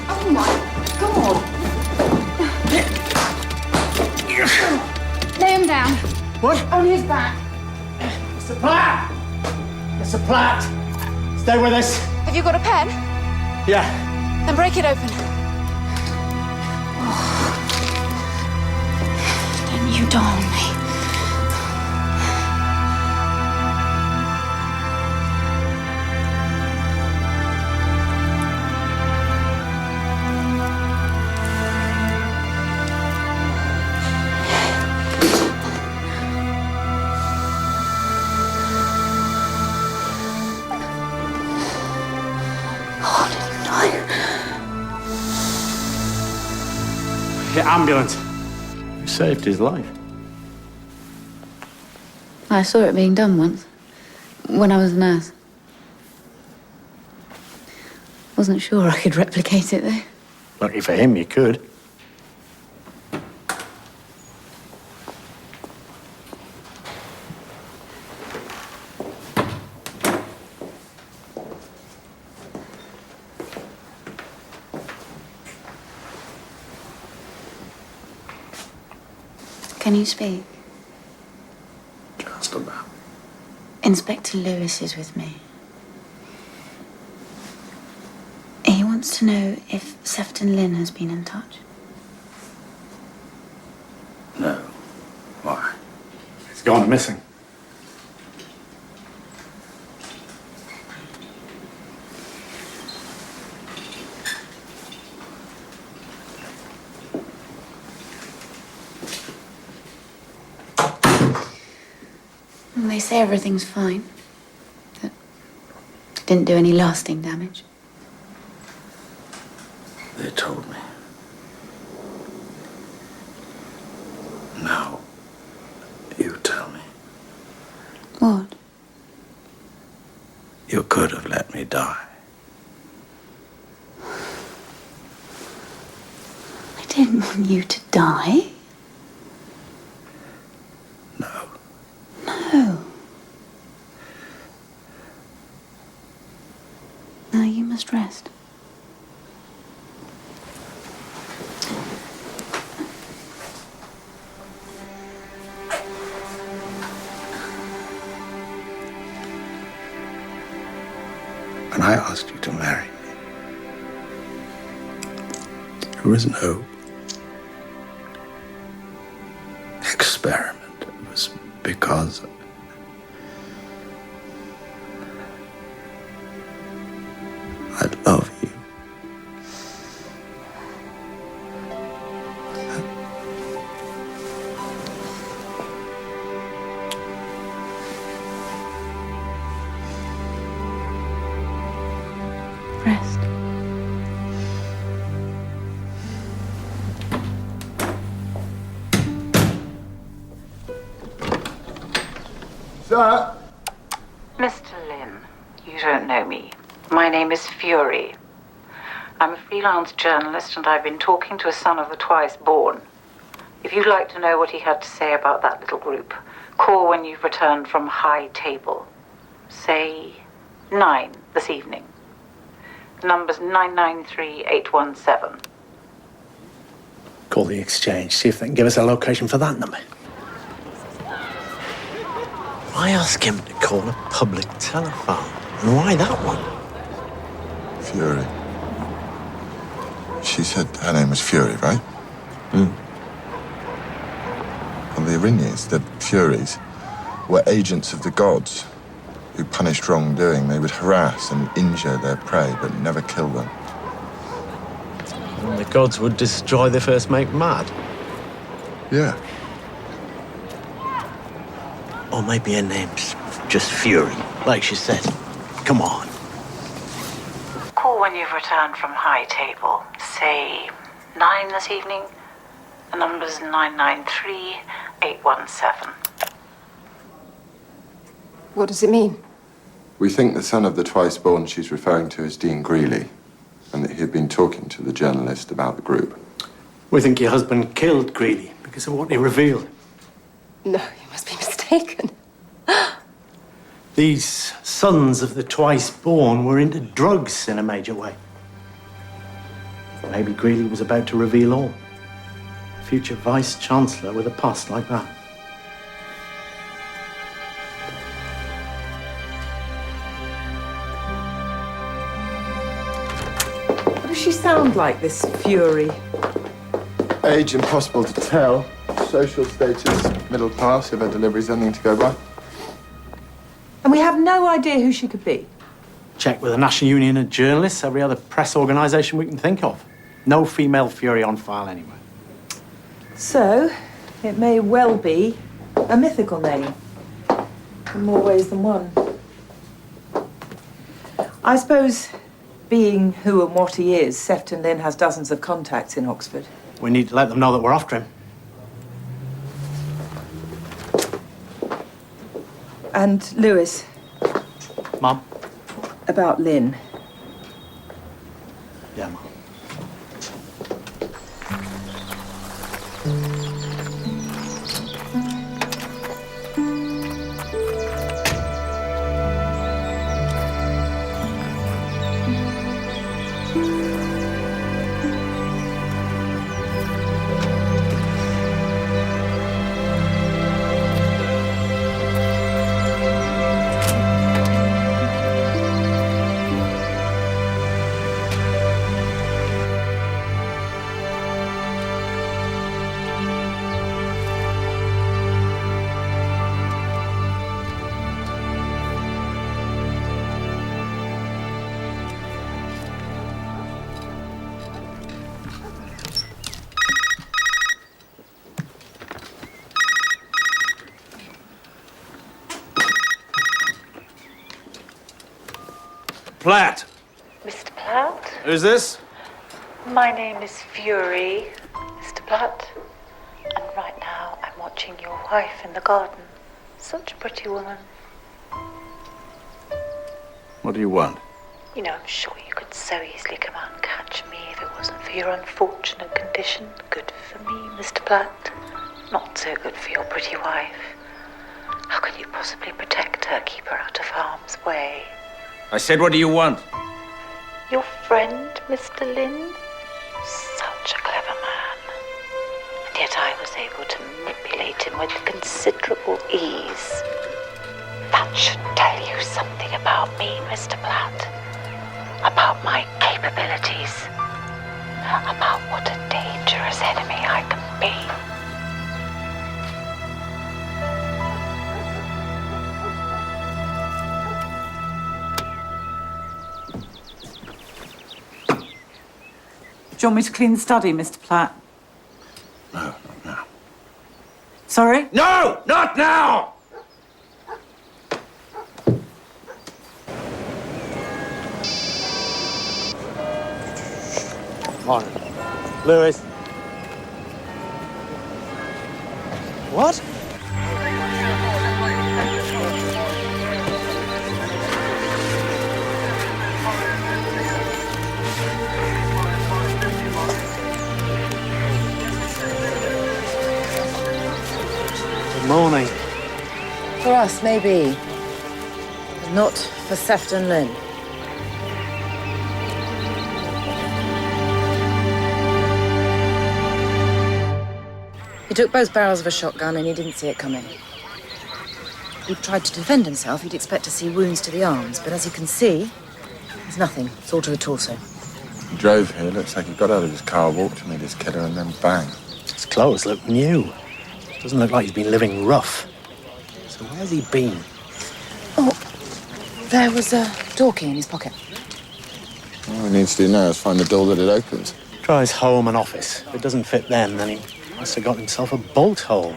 Oh my God! Lay him down. What? On his back. Mr. Platt! Mr. Platt! Stay with us. Have you got a pen? Yeah. Then break it open. Don't you dawn on me. Get ambulance. You saved his life. I saw it being done once, when I was a nurse. Wasn't sure I could replicate it, though. Lucky for him, you could. Can you speak? Just about. Inspector Lewis is with me. He wants to know if Sefton Lynn has been in touch. No. Why? He's gone missing. And they say everything's fine. That didn't do any lasting damage. They told me. Now, you tell me. What? You could have let me die. want you to die? No. No. Now you must rest. When I asked you to marry me, there was no experiment. It was because I love you. Rest. Sir? Mr. Lynn, you don't know me. My name is Fury. I'm a freelance journalist and I've been talking to a son of the twice born. If you'd like to know what he had to say about that little group, call when you've returned from High Table. Say 9 this evening. The number's 993817. Call the exchange, see if they can give us a location for that number. Why ask him to call a public telephone? And why that one? Fury. She said her name was Fury, right? Hmm. Well, the Erinyes, the Furies, were agents of the gods who punished wrongdoing. They would harass and injure their prey, but never kill them. And the gods would destroy the first mate mad. Yeah. Or maybe her name's just Fury, like she said. Come on. Call when you've returned from High Table. Say 9 this evening. The number's 993817. What does it mean? We think the son of the twice-born she's referring to is Dean Greeley, and that he had been talking to the journalist about the group. We think your husband killed Greeley because of what he revealed. No, you must be mistaken. These sons of the twice-born were into drugs in a major way. Maybe Greeley was about to reveal all. A future vice-chancellor with a past like that. What does she sound like, this Fury? Age impossible to tell. Social status, middle class, if her delivery's anything to go by. And we have no idea who she could be. Check with the National Union of Journalists, every other press organisation we can think of. No female Fury on file anyway. So, it may well be a mythical name. In more ways than one. I suppose, being who and what he is, Sefton Lynn has dozens of contacts in Oxford. We need to let them know that we're after him. And Lewis. Mum? About Lynn. Yeah, Mum. Platt. Mr. Platt? Who's this? My name is Fury, Mr. Platt. And right now I'm watching your wife in the garden. Such a pretty woman. What do you want? You know, I'm sure you could so easily come out and catch me if if it wasn't for your unfortunate condition. Good for me, Mr. Platt. Not so good for your pretty wife. How can you possibly protect her, keep her out of harm's way? I said, what do you want? Your friend, Mr. Lynn? Such a clever man. And yet I was able to manipulate him with considerable ease. That should tell you something about me, Mr. Platt. About my capabilities. About what a dangerous enemy I can be. Do you want me to clean the study, Mr. Platt? No, not now. Sorry? No, not now! Morning. Lewis. What? Good morning. For us, maybe. But not for Sefton Lynn. He took both barrels of a shotgun and he didn't see it coming. He tried to defend himself, you'd expect to see wounds to the arms, but as you can see, there's nothing. It's all to the torso. He drove here, looks like he got out of his car, walked to meet his killer, and then bang. His clothes look new. Doesn't look like he's been living rough. So where's he been? Oh, there was a door key in his pocket. All he needs to do now is find the door that it opens. Try his home and office. If it doesn't fit them, then he must have got himself a bolt hole.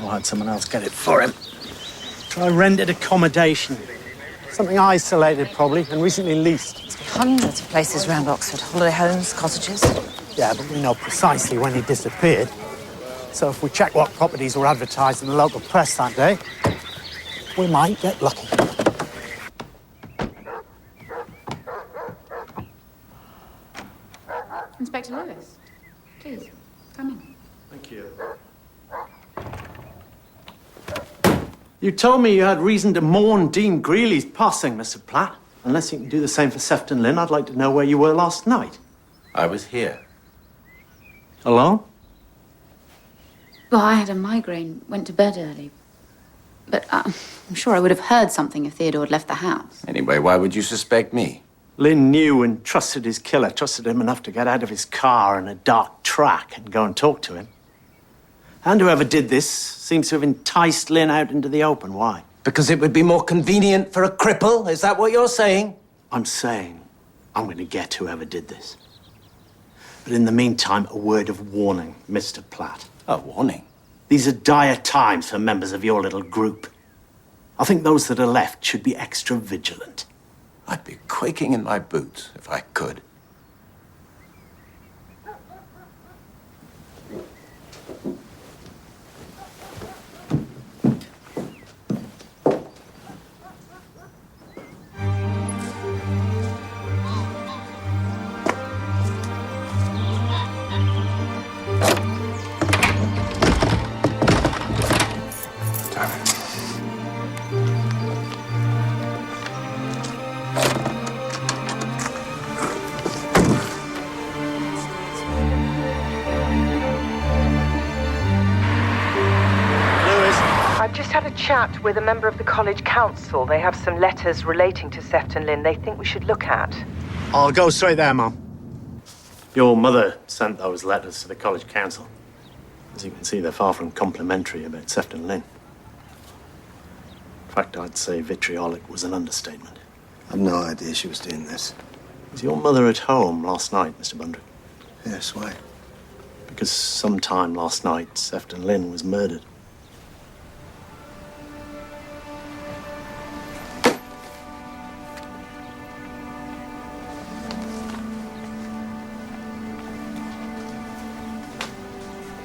Or had someone else get it for him. Try rented accommodation. Something isolated, probably, and recently leased. Hundreds of places around Oxford. Holiday homes, cottages. Yeah, but we know precisely when he disappeared. So if we check what properties were advertised in the local press that day, we might get lucky. Inspector Lewis, please, come in. Thank you. You told me you had reason to mourn Dean Greeley's passing, Mr. Platt. Unless you can do the same for Sefton Lynn, I'd like to know where you were last night. I was here. Alone? Well, I had a migraine, went to bed early. But I'm sure I would have heard something if Theodore had left the house. Anyway, why would you suspect me? Lynn knew and trusted his killer, trusted him enough to get out of his car in a dark track and go and talk to him. And whoever did this seems to have enticed Lynn out into the open. Why? Because it would be more convenient for a cripple? Is that what you're saying? I'm saying I'm going to get whoever did this. But in the meantime, a word of warning, Mr. Platt. A warning? These are dire times for members of your little group. I think those that are left should be extra vigilant. I'd be quaking in my boots if I could. I've just had a chat with a member of the college council. They have some letters relating to Sefton Lynn they think we should look at. I'll go straight there, Mum. Your mother sent those letters to the college council. As you can see, they're far from complimentary about Sefton Lynn. In fact, I'd say vitriolic was an understatement. I've no idea she was doing this. Was your mother at home last night, Mr. Bundrick? Yes, why? Because sometime last night, Sefton Lynn was murdered.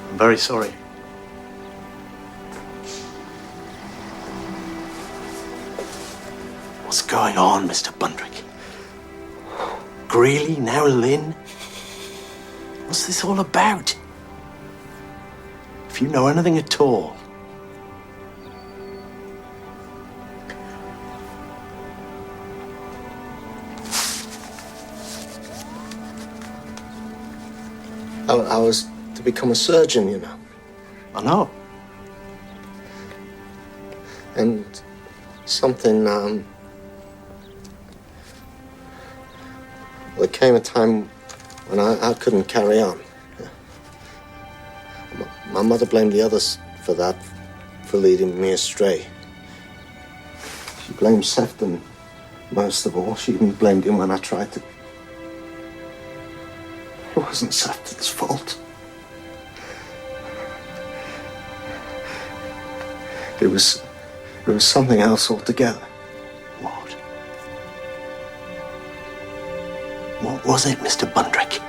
I'm very sorry. What's going on, Mr. Bundrick? Greeley, now Lynn? What's this all about? If you know anything at all. I was to become a surgeon, you know. I know. And something, there came a time when I couldn't carry on. My mother blamed the others for that, for leading me astray. She blamed Sefton most of all. She even blamed him when I tried to. It wasn't Sefton's fault. It was something else altogether. What? What was it, Mr. Bundrick?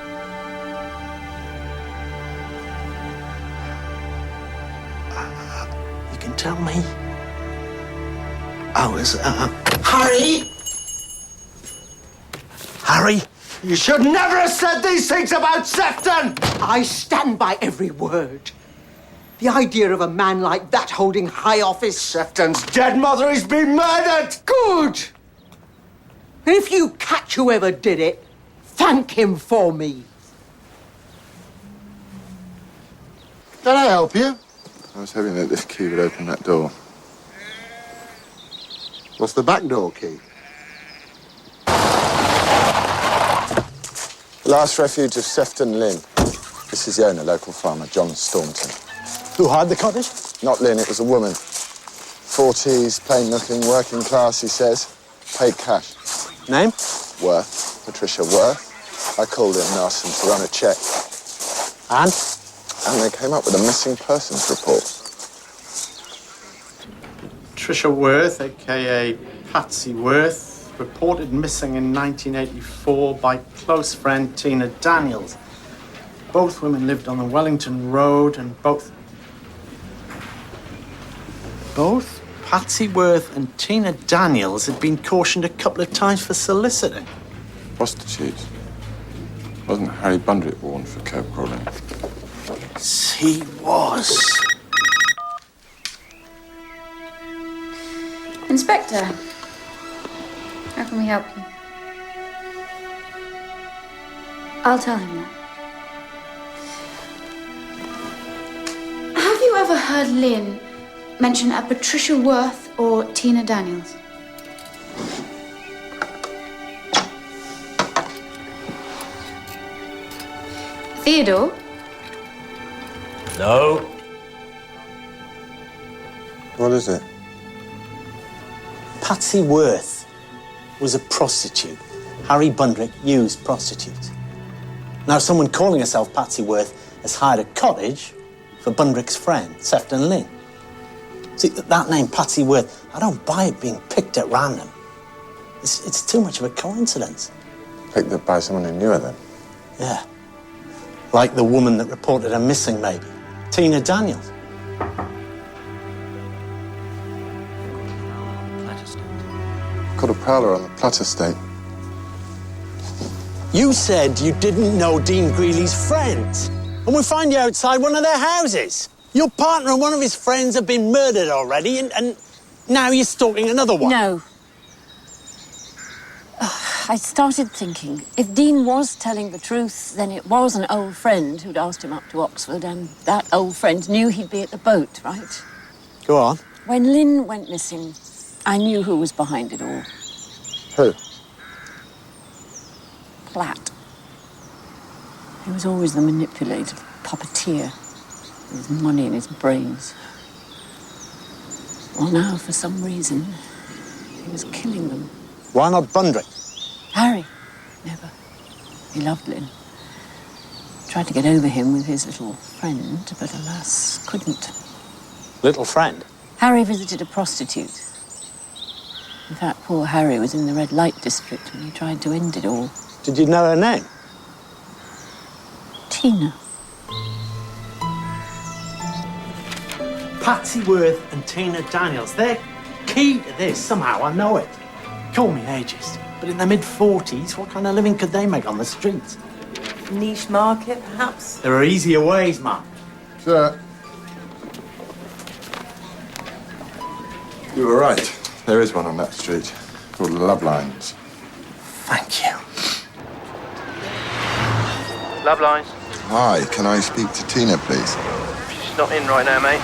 You can tell me. I was, Harry! Harry? You should never have said these things about Sefton! I stand by every word. The idea of a man like that holding high office. Sefton's dead mother has been murdered! Good! And if you catch whoever did it, thank him for me. Can I help you? I was hoping that this key would open that door. What's the back door key? Last refuge of Sefton Lynn. This is the owner, local farmer, John Staunton. Who hired the cottage? Not Lynn, it was a woman. 40s, plain-looking, working class, he says. Paid cash. Name? Worth. Patricia Worth. I called in and asked them to run a check. And? And they came up with a missing persons report. Patricia Worth, a.k.a. Patsy Worth, reported missing in 1984 by close friend Tina Daniels. Both women lived on the Wellington Road and both Patsy Worth and Tina Daniels had been cautioned a couple of times for soliciting. Prostitutes. Wasn't Harry Bundrick warned for curb crawling? He was. Inspector, how can we help you? I'll tell him that. Have you ever heard Lynn mention a Patricia Worth or Tina Daniels? Theodore? No. What is it? Patsy Worth was a prostitute. Harry Bundrick used prostitutes. Now, someone calling herself Patsy Worth has hired a cottage for Bundrick's friend, Sefton Lynn. See, that name, Patsy Worth, I don't buy it being picked at random. It's too much of a coincidence. Picked up by someone who knew her, then? Yeah. Like the woman that reported her missing, maybe. Tina Daniels. Caught a prowler on the Platt estate. You said you didn't know Dean Greeley's friends, and we find you outside one of their houses. Your partner and one of his friends have been murdered already, and now you're stalking another one. No. I started thinking, if Dean was telling the truth, then it was an old friend who'd asked him up to Oxford, and that old friend knew he'd be at the boat, right? Go on. When Lynn went missing, I knew who was behind it all. Who? Platt. He was always the manipulator, puppeteer, with his money and his brains. Well, now, for some reason, he was killing them. Why not Bundrick? Harry, never. He loved Lynn. Tried to get over him with his little friend, but alas, couldn't. Little friend? Harry visited a prostitute. In fact, poor Harry was in the red light district when he tried to end it all. Did you know her name? Tina. Patsy Worth and Tina Daniels, they're key to this somehow, I know it. Call me ageist, but in their mid-40s, what kind of living could they make on the streets? niche market, perhaps? There are easier ways, Mark. Sir. You were right. There is one on that street called Love Lines. Thank you. Love Lines. Hi, can I speak to Tina, please? She's not in right now, mate.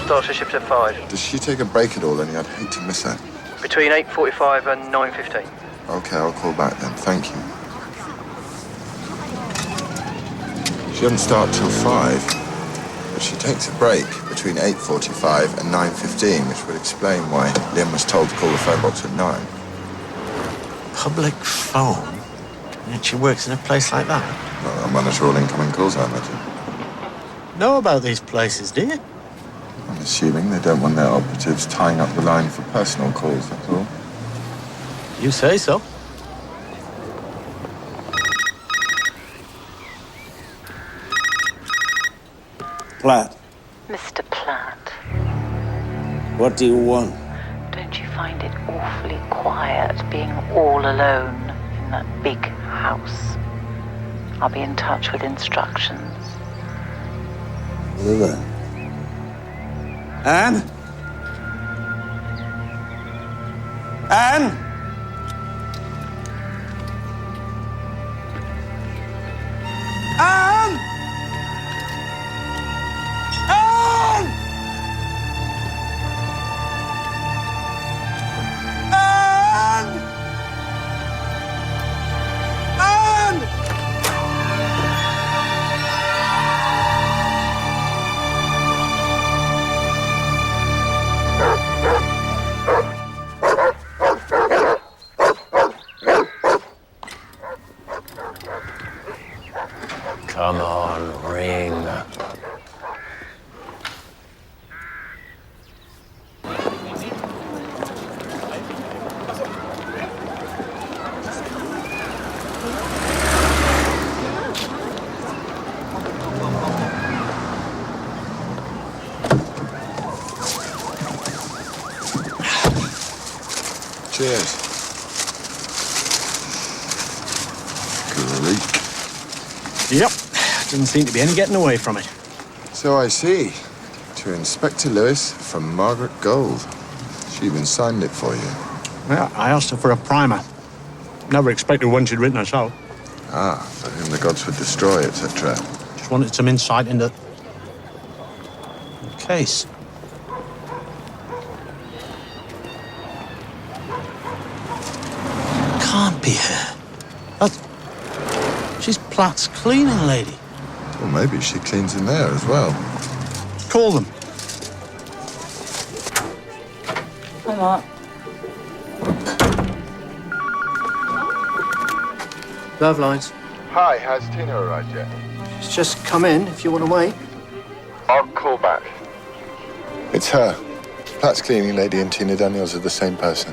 Starts her shift at 5. Does she take a break at all? Only I'd hate to miss her. Between 8:45 and 9:15. Okay, I'll call back then. Thank you. She doesn't start till 5, but she takes a break between 8:45 and 9:15, which would explain why Liam was told to call the phone box at 9. Public phone? And she works in a place like that? Well, I monitor all incoming calls, I imagine. Know about these places, do you? I'm assuming they don't want their operatives tying up the line for personal calls, that's all. You say so. Platt, Mr. Platt, what do you want? don't you find it awfully quiet being all alone in that big house? I'll be in touch with instructions. What are they? Anne? Anne? Anne? Anne? Anne? Anne? Come on, ring. Cheers. Greek. Yep. Doesn't seem to be any getting away from it. So I see. To Inspector Lewis from Margaret Gold. She even signed it for you. Yeah, I asked her for a primer. Never expected one she'd written herself. Ah, for whom the gods would destroy, etc. Just wanted some insight into the case. Can't be her. She's Platt's cleaning lady. Well, maybe she cleans in there as well. Call them. Hi, Mark. Love Lines. Hi, has Tina arrived yet? She's just come in, if you want to wait. I'll call back. It's her. Platt's cleaning lady and Tina Daniels are the same person.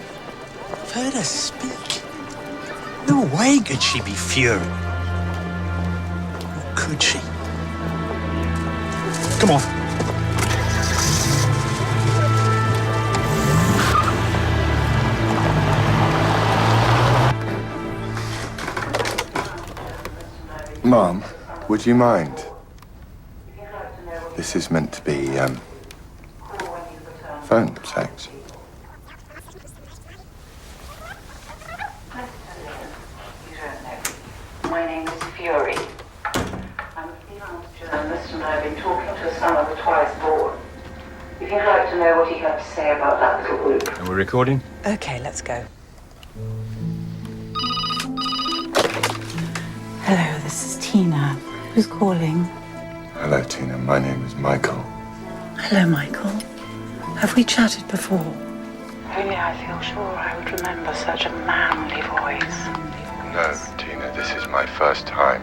I've heard her speak. No way could she be Fury. Or could she? Come on. Mom, would you mind? This is meant to be, phone sex. My name is Fury. I'm a freelance journalist and I've been talking to a son of the twice born. If you'd like to know what he had to say about that little group. Are we recording? Okay, let's go. Hello, this is Tina. Who's calling? Hello, Tina. My name is Michael. Hello, Michael. Have we chatted before? Only I feel sure I would remember such a manly voice. No, Tina, this is my first time.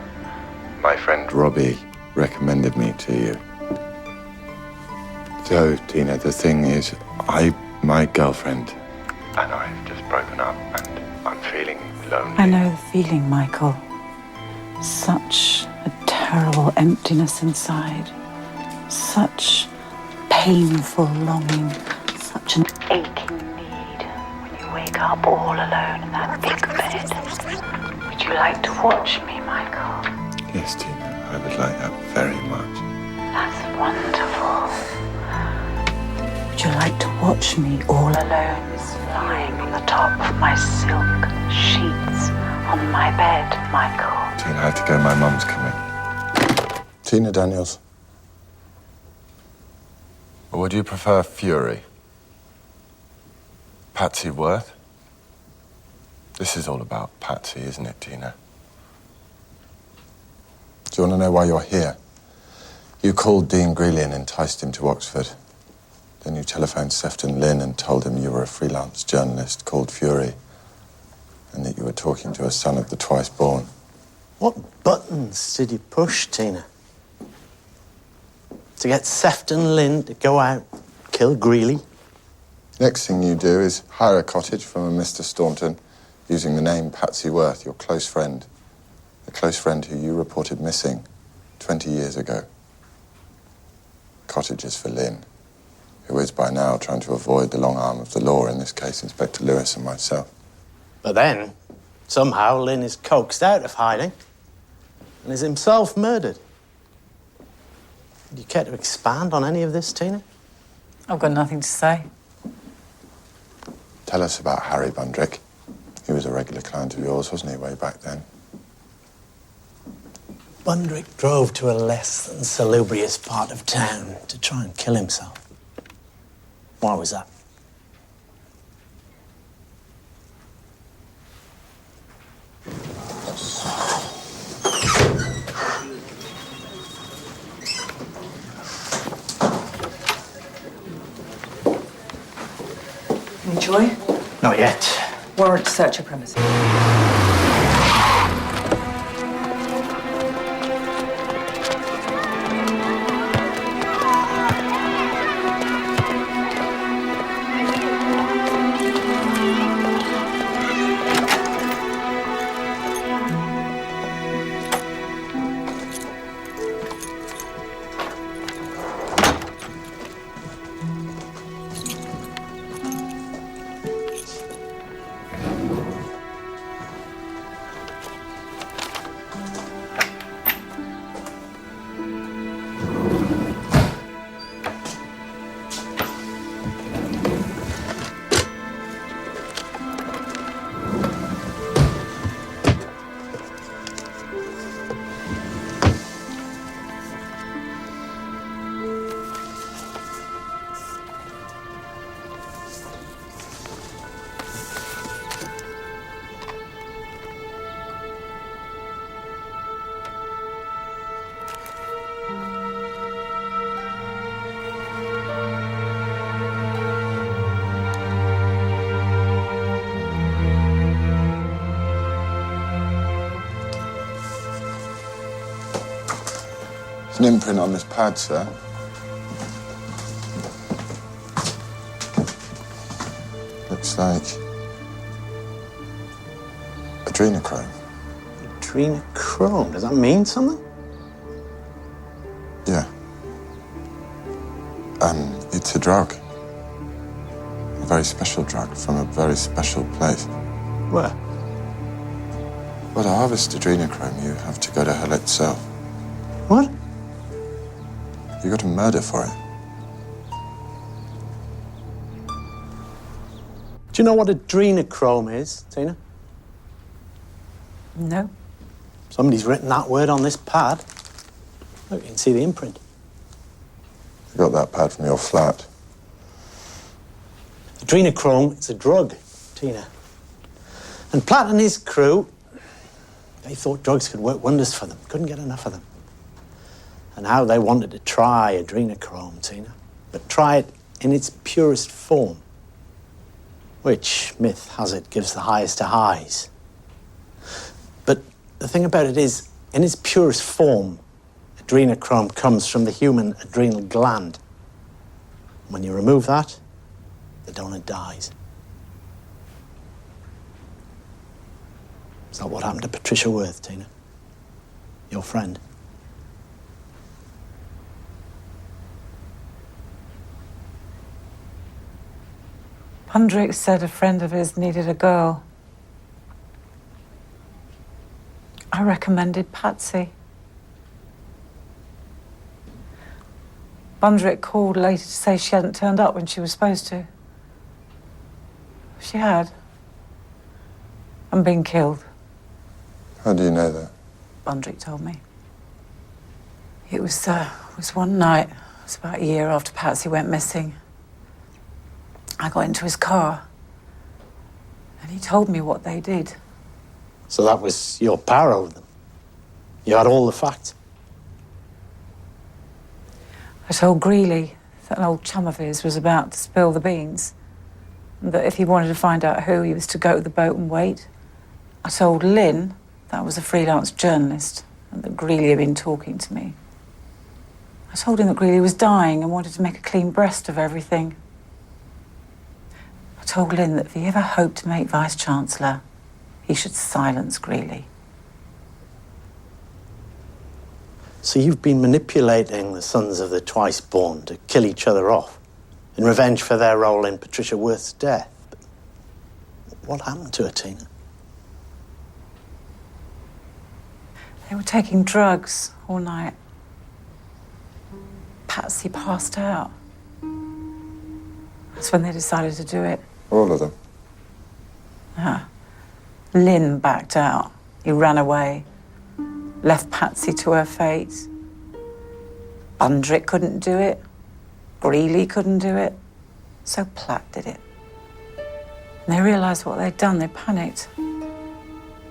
My friend Robbie recommended me to you. So, Tina, the thing is, my girlfriend and I have just broken up and I'm feeling lonely. I know the feeling, Michael. Such a terrible emptiness inside. Such painful longing. Such an aching need when you wake up all alone in that big bed. Would you like to watch me, Michael? Yes, Tina, I would like that very much. That's wonderful. Would you like to watch me all alone, lying on the top of my silk sheets on my bed, Michael? Tina, I have to go. My mum's coming. Tina Daniels. Or would you prefer Fury? Patsy Worth? This is all about Patsy, isn't it, Tina? Do you want to know why you're here? You called Dean Greeley and enticed him to Oxford. Then you telephoned Sefton Lynn and told him you were a freelance journalist called Fury and that you were talking to a son of the twice-born. What buttons did you push, Tina? To get Sefton Lynn to go out, kill Greeley? Next thing you do is hire a cottage from a Mr. Staunton using the name Patsy Worth, your close friend. A close friend who you reported missing 20 years ago. Cottage is for Lynn, who is by now trying to avoid the long arm of the law, in this case Inspector Lewis and myself. But then, somehow, Lynn is coaxed out of hiding and is himself murdered. Do you care to expand on any of this, Tina? I've got nothing to say. Tell us about Harry Bundrick. He was a regular client of yours, wasn't he, way back then? Bundrick drove to a less than salubrious part of town to try and kill himself. Why was that? Enjoy? Not yet. Warrant to search your premises. An imprint on this pad, sir. Looks like adrenochrome. Adrenochrome? Does that mean something? Yeah. It's a drug. A very special drug from a very special place. Where? Well, to harvest adrenochrome, you have to go to hell itself. What? You got to murder for it. Do you know what adrenochrome is, Tina? No. Somebody's written that word on this pad. Look, you can see the imprint. I got that pad from your flat. Adrenochrome, it's a drug, Tina. And Platt and his crew, they thought drugs could work wonders for them. Couldn't get enough of them. And how they wanted to try adrenochrome, Tina. But try it in its purest form. Which, myth has it, gives the highest of highs. But the thing about it is, in its purest form, adrenochrome comes from the human adrenal gland. When you remove that, the donor dies. Is that what happened to Patricia Worth, Tina? Your friend? Bundrick said a friend of his needed a girl. I recommended Patsy. Bundrick called later to say she hadn't turned up when she was supposed to. She had. And been killed. How do you know that? Bundrick told me. It was one night. It was about a year after Patsy went missing. I got into his car. And he told me what they did. So that was your power over them? You had all the facts? I told Greeley that an old chum of his was about to spill the beans, and that if he wanted to find out who, he was to go to the boat and wait. I told Lynn that I was a freelance journalist and that Greeley had been talking to me. I told him that Greeley was dying and wanted to make a clean breast of everything. I told Lynn that if he ever hoped to make Vice-Chancellor, he should silence Greeley. So you've been manipulating the sons of the twice-born to kill each other off in revenge for their role in Patricia Worth's death. But what happened to her, Tina? They were taking drugs all night. Patsy passed out. That's when they decided to do it. All of them? Yeah. Lynn backed out. He ran away. Left Patsy to her fate. Bundrick couldn't do it. Greeley couldn't do it. So Platt did it. And they realised what they'd done. They panicked.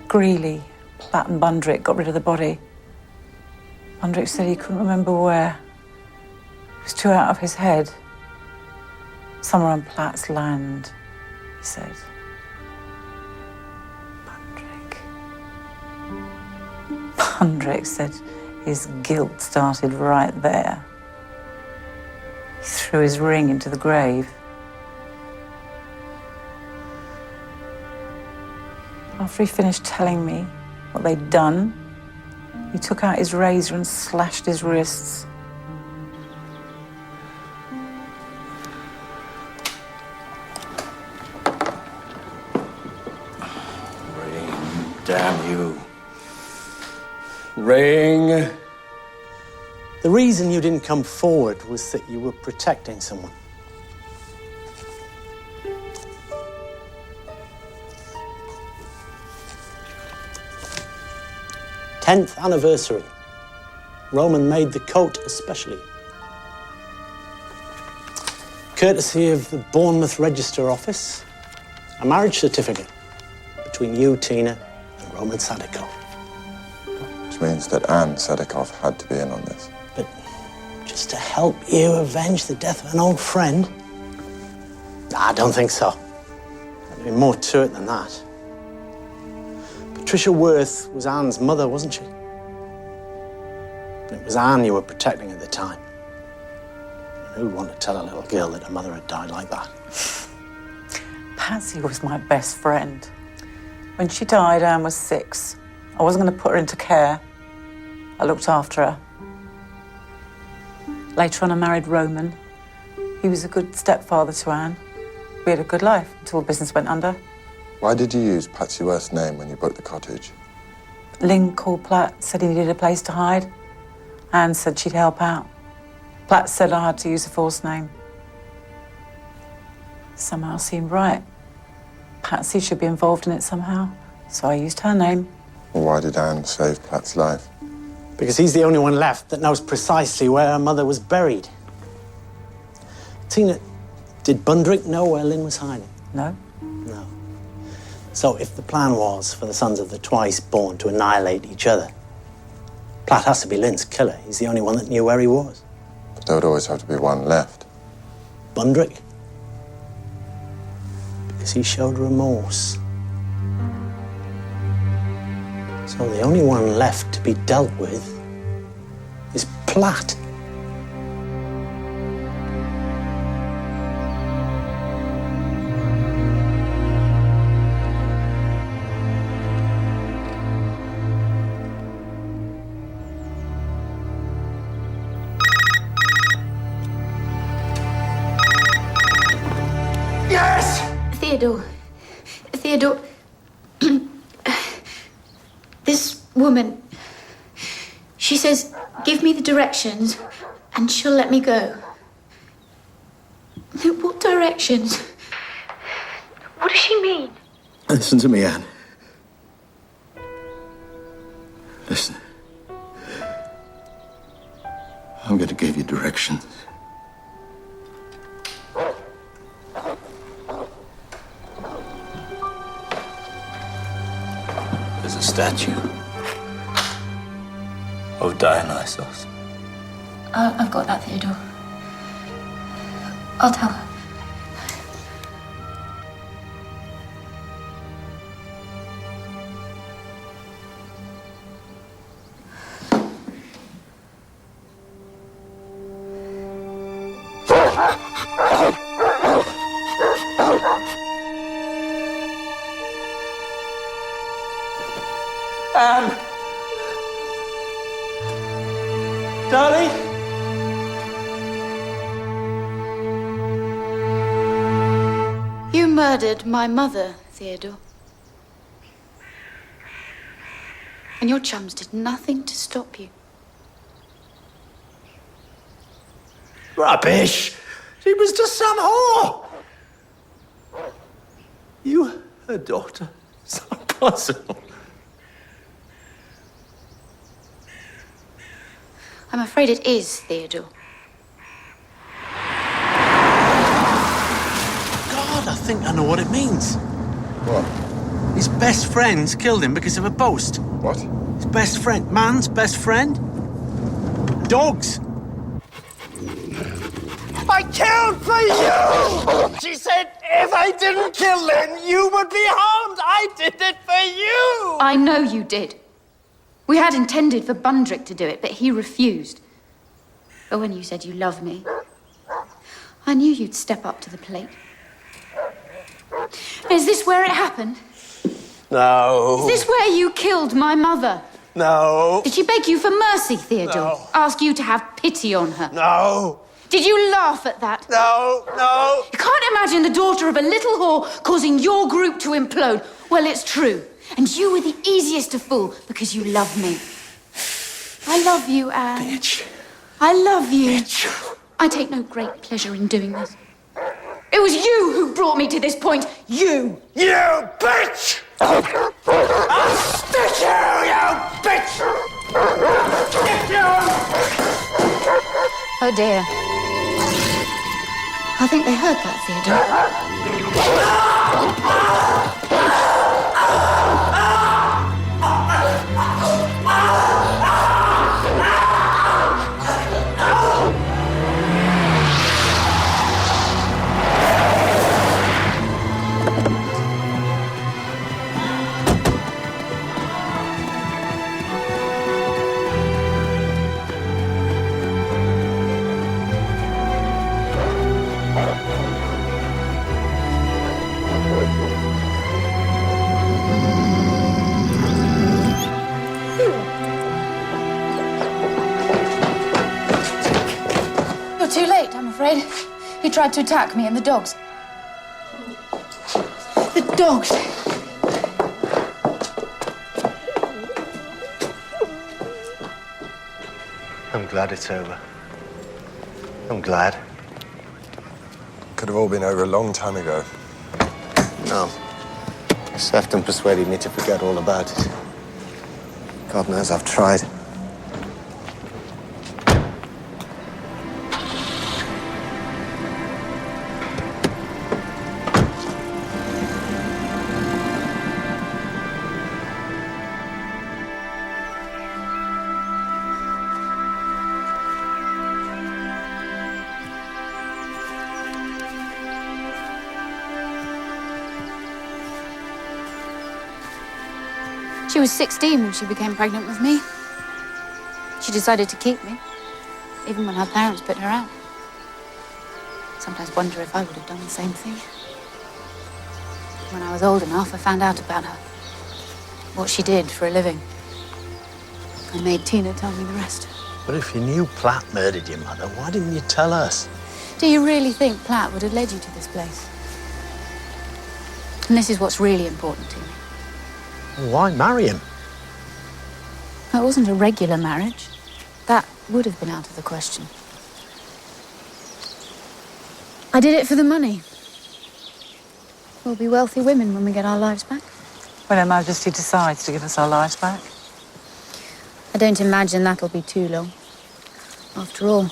Greeley, Platt and Bundrick got rid of the body. Bundrick said he couldn't remember where. It was too out of his head. Somewhere on Platt's land, he said. Bundrick said his guilt started right there. He threw his ring into the grave. After he finished telling me what they'd done, he took out his razor and slashed his wrists. Damn you. Ring. The reason you didn't come forward was that you were protecting someone. Tenth anniversary. Roman made the coat especially. Courtesy of the Bournemouth Register Office, a marriage certificate between you, Tina, and Roman Sadikov. Which means that Anne Sadikov had to be in on this. But just to help you avenge the death of an old friend? I don't think so. There'd be more to it than that. Patricia Worth was Anne's mother, wasn't she? And it was Anne you were protecting at the time. And who'd want to tell a little girl that her mother had died like that? Patsy was my best friend. When she died, Anne was 6. I wasn't going to put her into care. I looked after her. Later on, I married Roman. He was a good stepfather to Anne. We had a good life until the business went under. Why did you use Patsy Worth's name when you booked the cottage? Lynn called Platt, said he needed a place to hide. Anne said she'd help out. Platt said I had to use a false name. Somehow seemed right. Patsy should be involved in it somehow, so I used her name. Well, why did Anne save Platt's life? Because he's the only one left that knows precisely where her mother was buried. Tina, did Bundrick know where Lynn was hiding? No. No. So if the plan was for the sons of the twice-born to annihilate each other, Platt has to be Lynn's killer. He's the only one that knew where he was. But there would always have to be one left. Bundrick? Because he showed remorse. So the only one left to be dealt with is Platt. Yes! Theodore. This woman, she says, give me the directions And she'll let me go. What direction? What does she mean? Listen to me, Anne. Listen. I'm going to give you directions. There's a statue of Dionysos. I've got that, Theodore. I'll tell her. Anne! Darling? You murdered my mother, Theodore. And your chums did nothing to stop you. Rubbish! She was just some whore! You, her daughter? It's not possible. I'm afraid it is, Theodore. God, I think I know what it means. What? His best friends killed him because of a boast. What? His best friend, man's best friend. Dogs. I killed for you! She said if I didn't kill them, you would be harmed. I did it for you! I know you did. We had intended for Bundrick to do it, but he refused. But when you said you love me, I knew you'd step up to the plate. Is this where it happened? No. Is this where you killed my mother? No. Did she beg you for mercy, Theodore? No. Ask you to have pity on her? No. Did you laugh at that? No, no. You can't imagine the daughter of a little whore causing your group to implode. Well, it's true. And you were the easiest to fool because you love me. I love you, Anne. Bitch. I love you. Bitch. I take no great pleasure in doing this. It was you who brought me to this point. You. You bitch! I'll stick you bitch! Stick you! Oh, dear. I think they heard that, You're too late, I'm afraid. He tried to attack me and the dogs. The dogs! I'm glad it's over. I'm glad. Could have all been over a long time ago. No. Sefton persuaded me to forget all about it. God knows I've tried. She was 16 when she became pregnant with me. She decided to keep me, even when her parents put her out. Sometimes wonder if I would have done the same thing. When I was old enough, I found out about her, what she did for a living. I made Tina tell me the rest. But if you knew Platt murdered your mother, why didn't you tell us? Do you really think Platt would have led you to this place? And this is what's really important to me. Why marry him? It wasn't a regular marriage. That would have been out of the question. I did it for the money. We'll be wealthy women when we get our lives back. When Her Majesty decides to give us our lives back. I don't imagine that'll be too long. After all,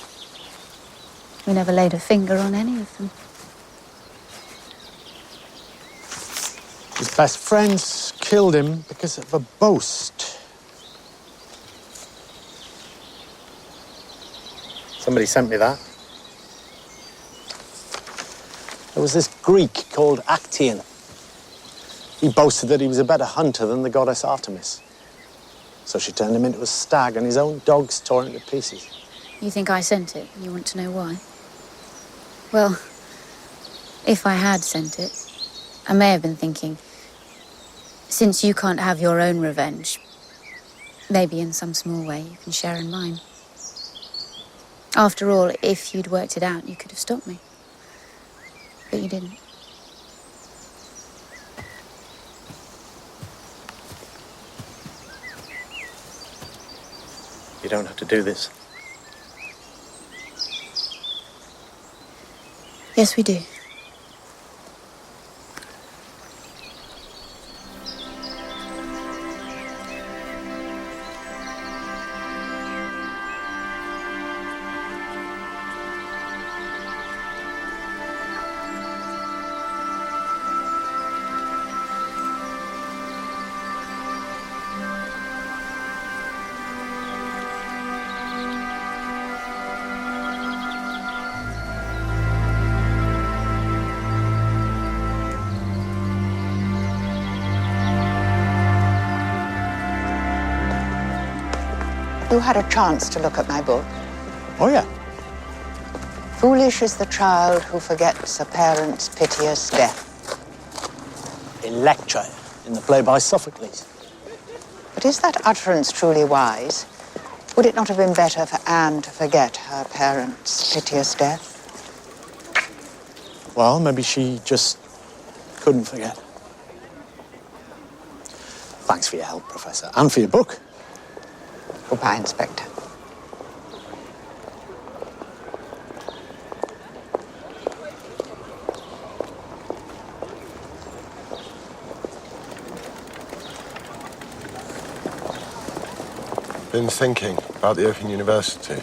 we never laid a finger on any of them. His best friends killed him because of a boast. Somebody sent me that. There was this Greek called Actaeon. He boasted that he was a better hunter than the goddess Artemis. So she turned him into a stag and his own dogs tore him to pieces. You think I sent it? You want to know why? Well, if I had sent it, I may have been thinking, since you can't have your own revenge, maybe in some small way you can share in mine. After all, if you'd worked it out, you could have stopped me. But you didn't. You don't have to do this. Yes, we do. You had a chance to look at my book. Oh, yeah. Foolish is the child who forgets a parent's piteous death. Electra, in the play by Sophocles. But is that utterance truly wise? Would it not have been better for Anne to forget her parent's piteous death? Well, maybe she just couldn't forget. Thanks for your help, Professor, and for your book. Goodbye, Inspector. Been thinking about the Open University.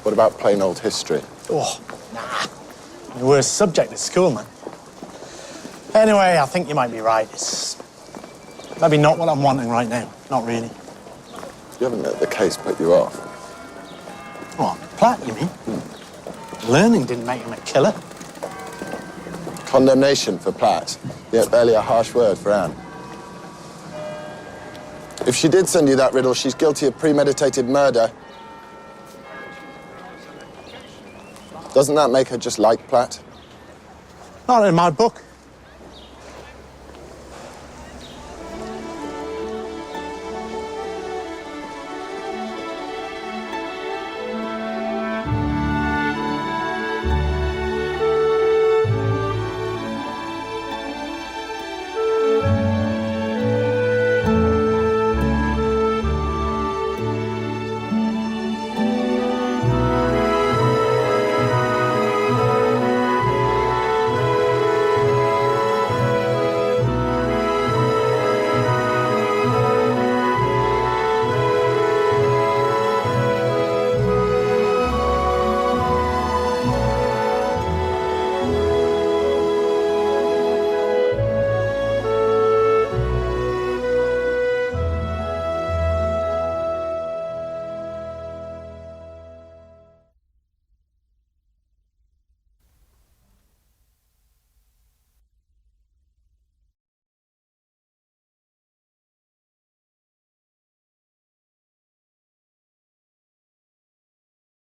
What about plain old history? Oh, nah. The worst subject at school, man. Anyway, I think you might be right. It's maybe not what I'm wanting right now. Not really. You haven't let the case put you off. What, Platt, you mean? Learning didn't make him a killer. Condemnation for Platt, yet barely a harsh word for Anne. If she did send you that riddle, she's guilty of premeditated murder. Doesn't that make her just like Platt? Not in my book.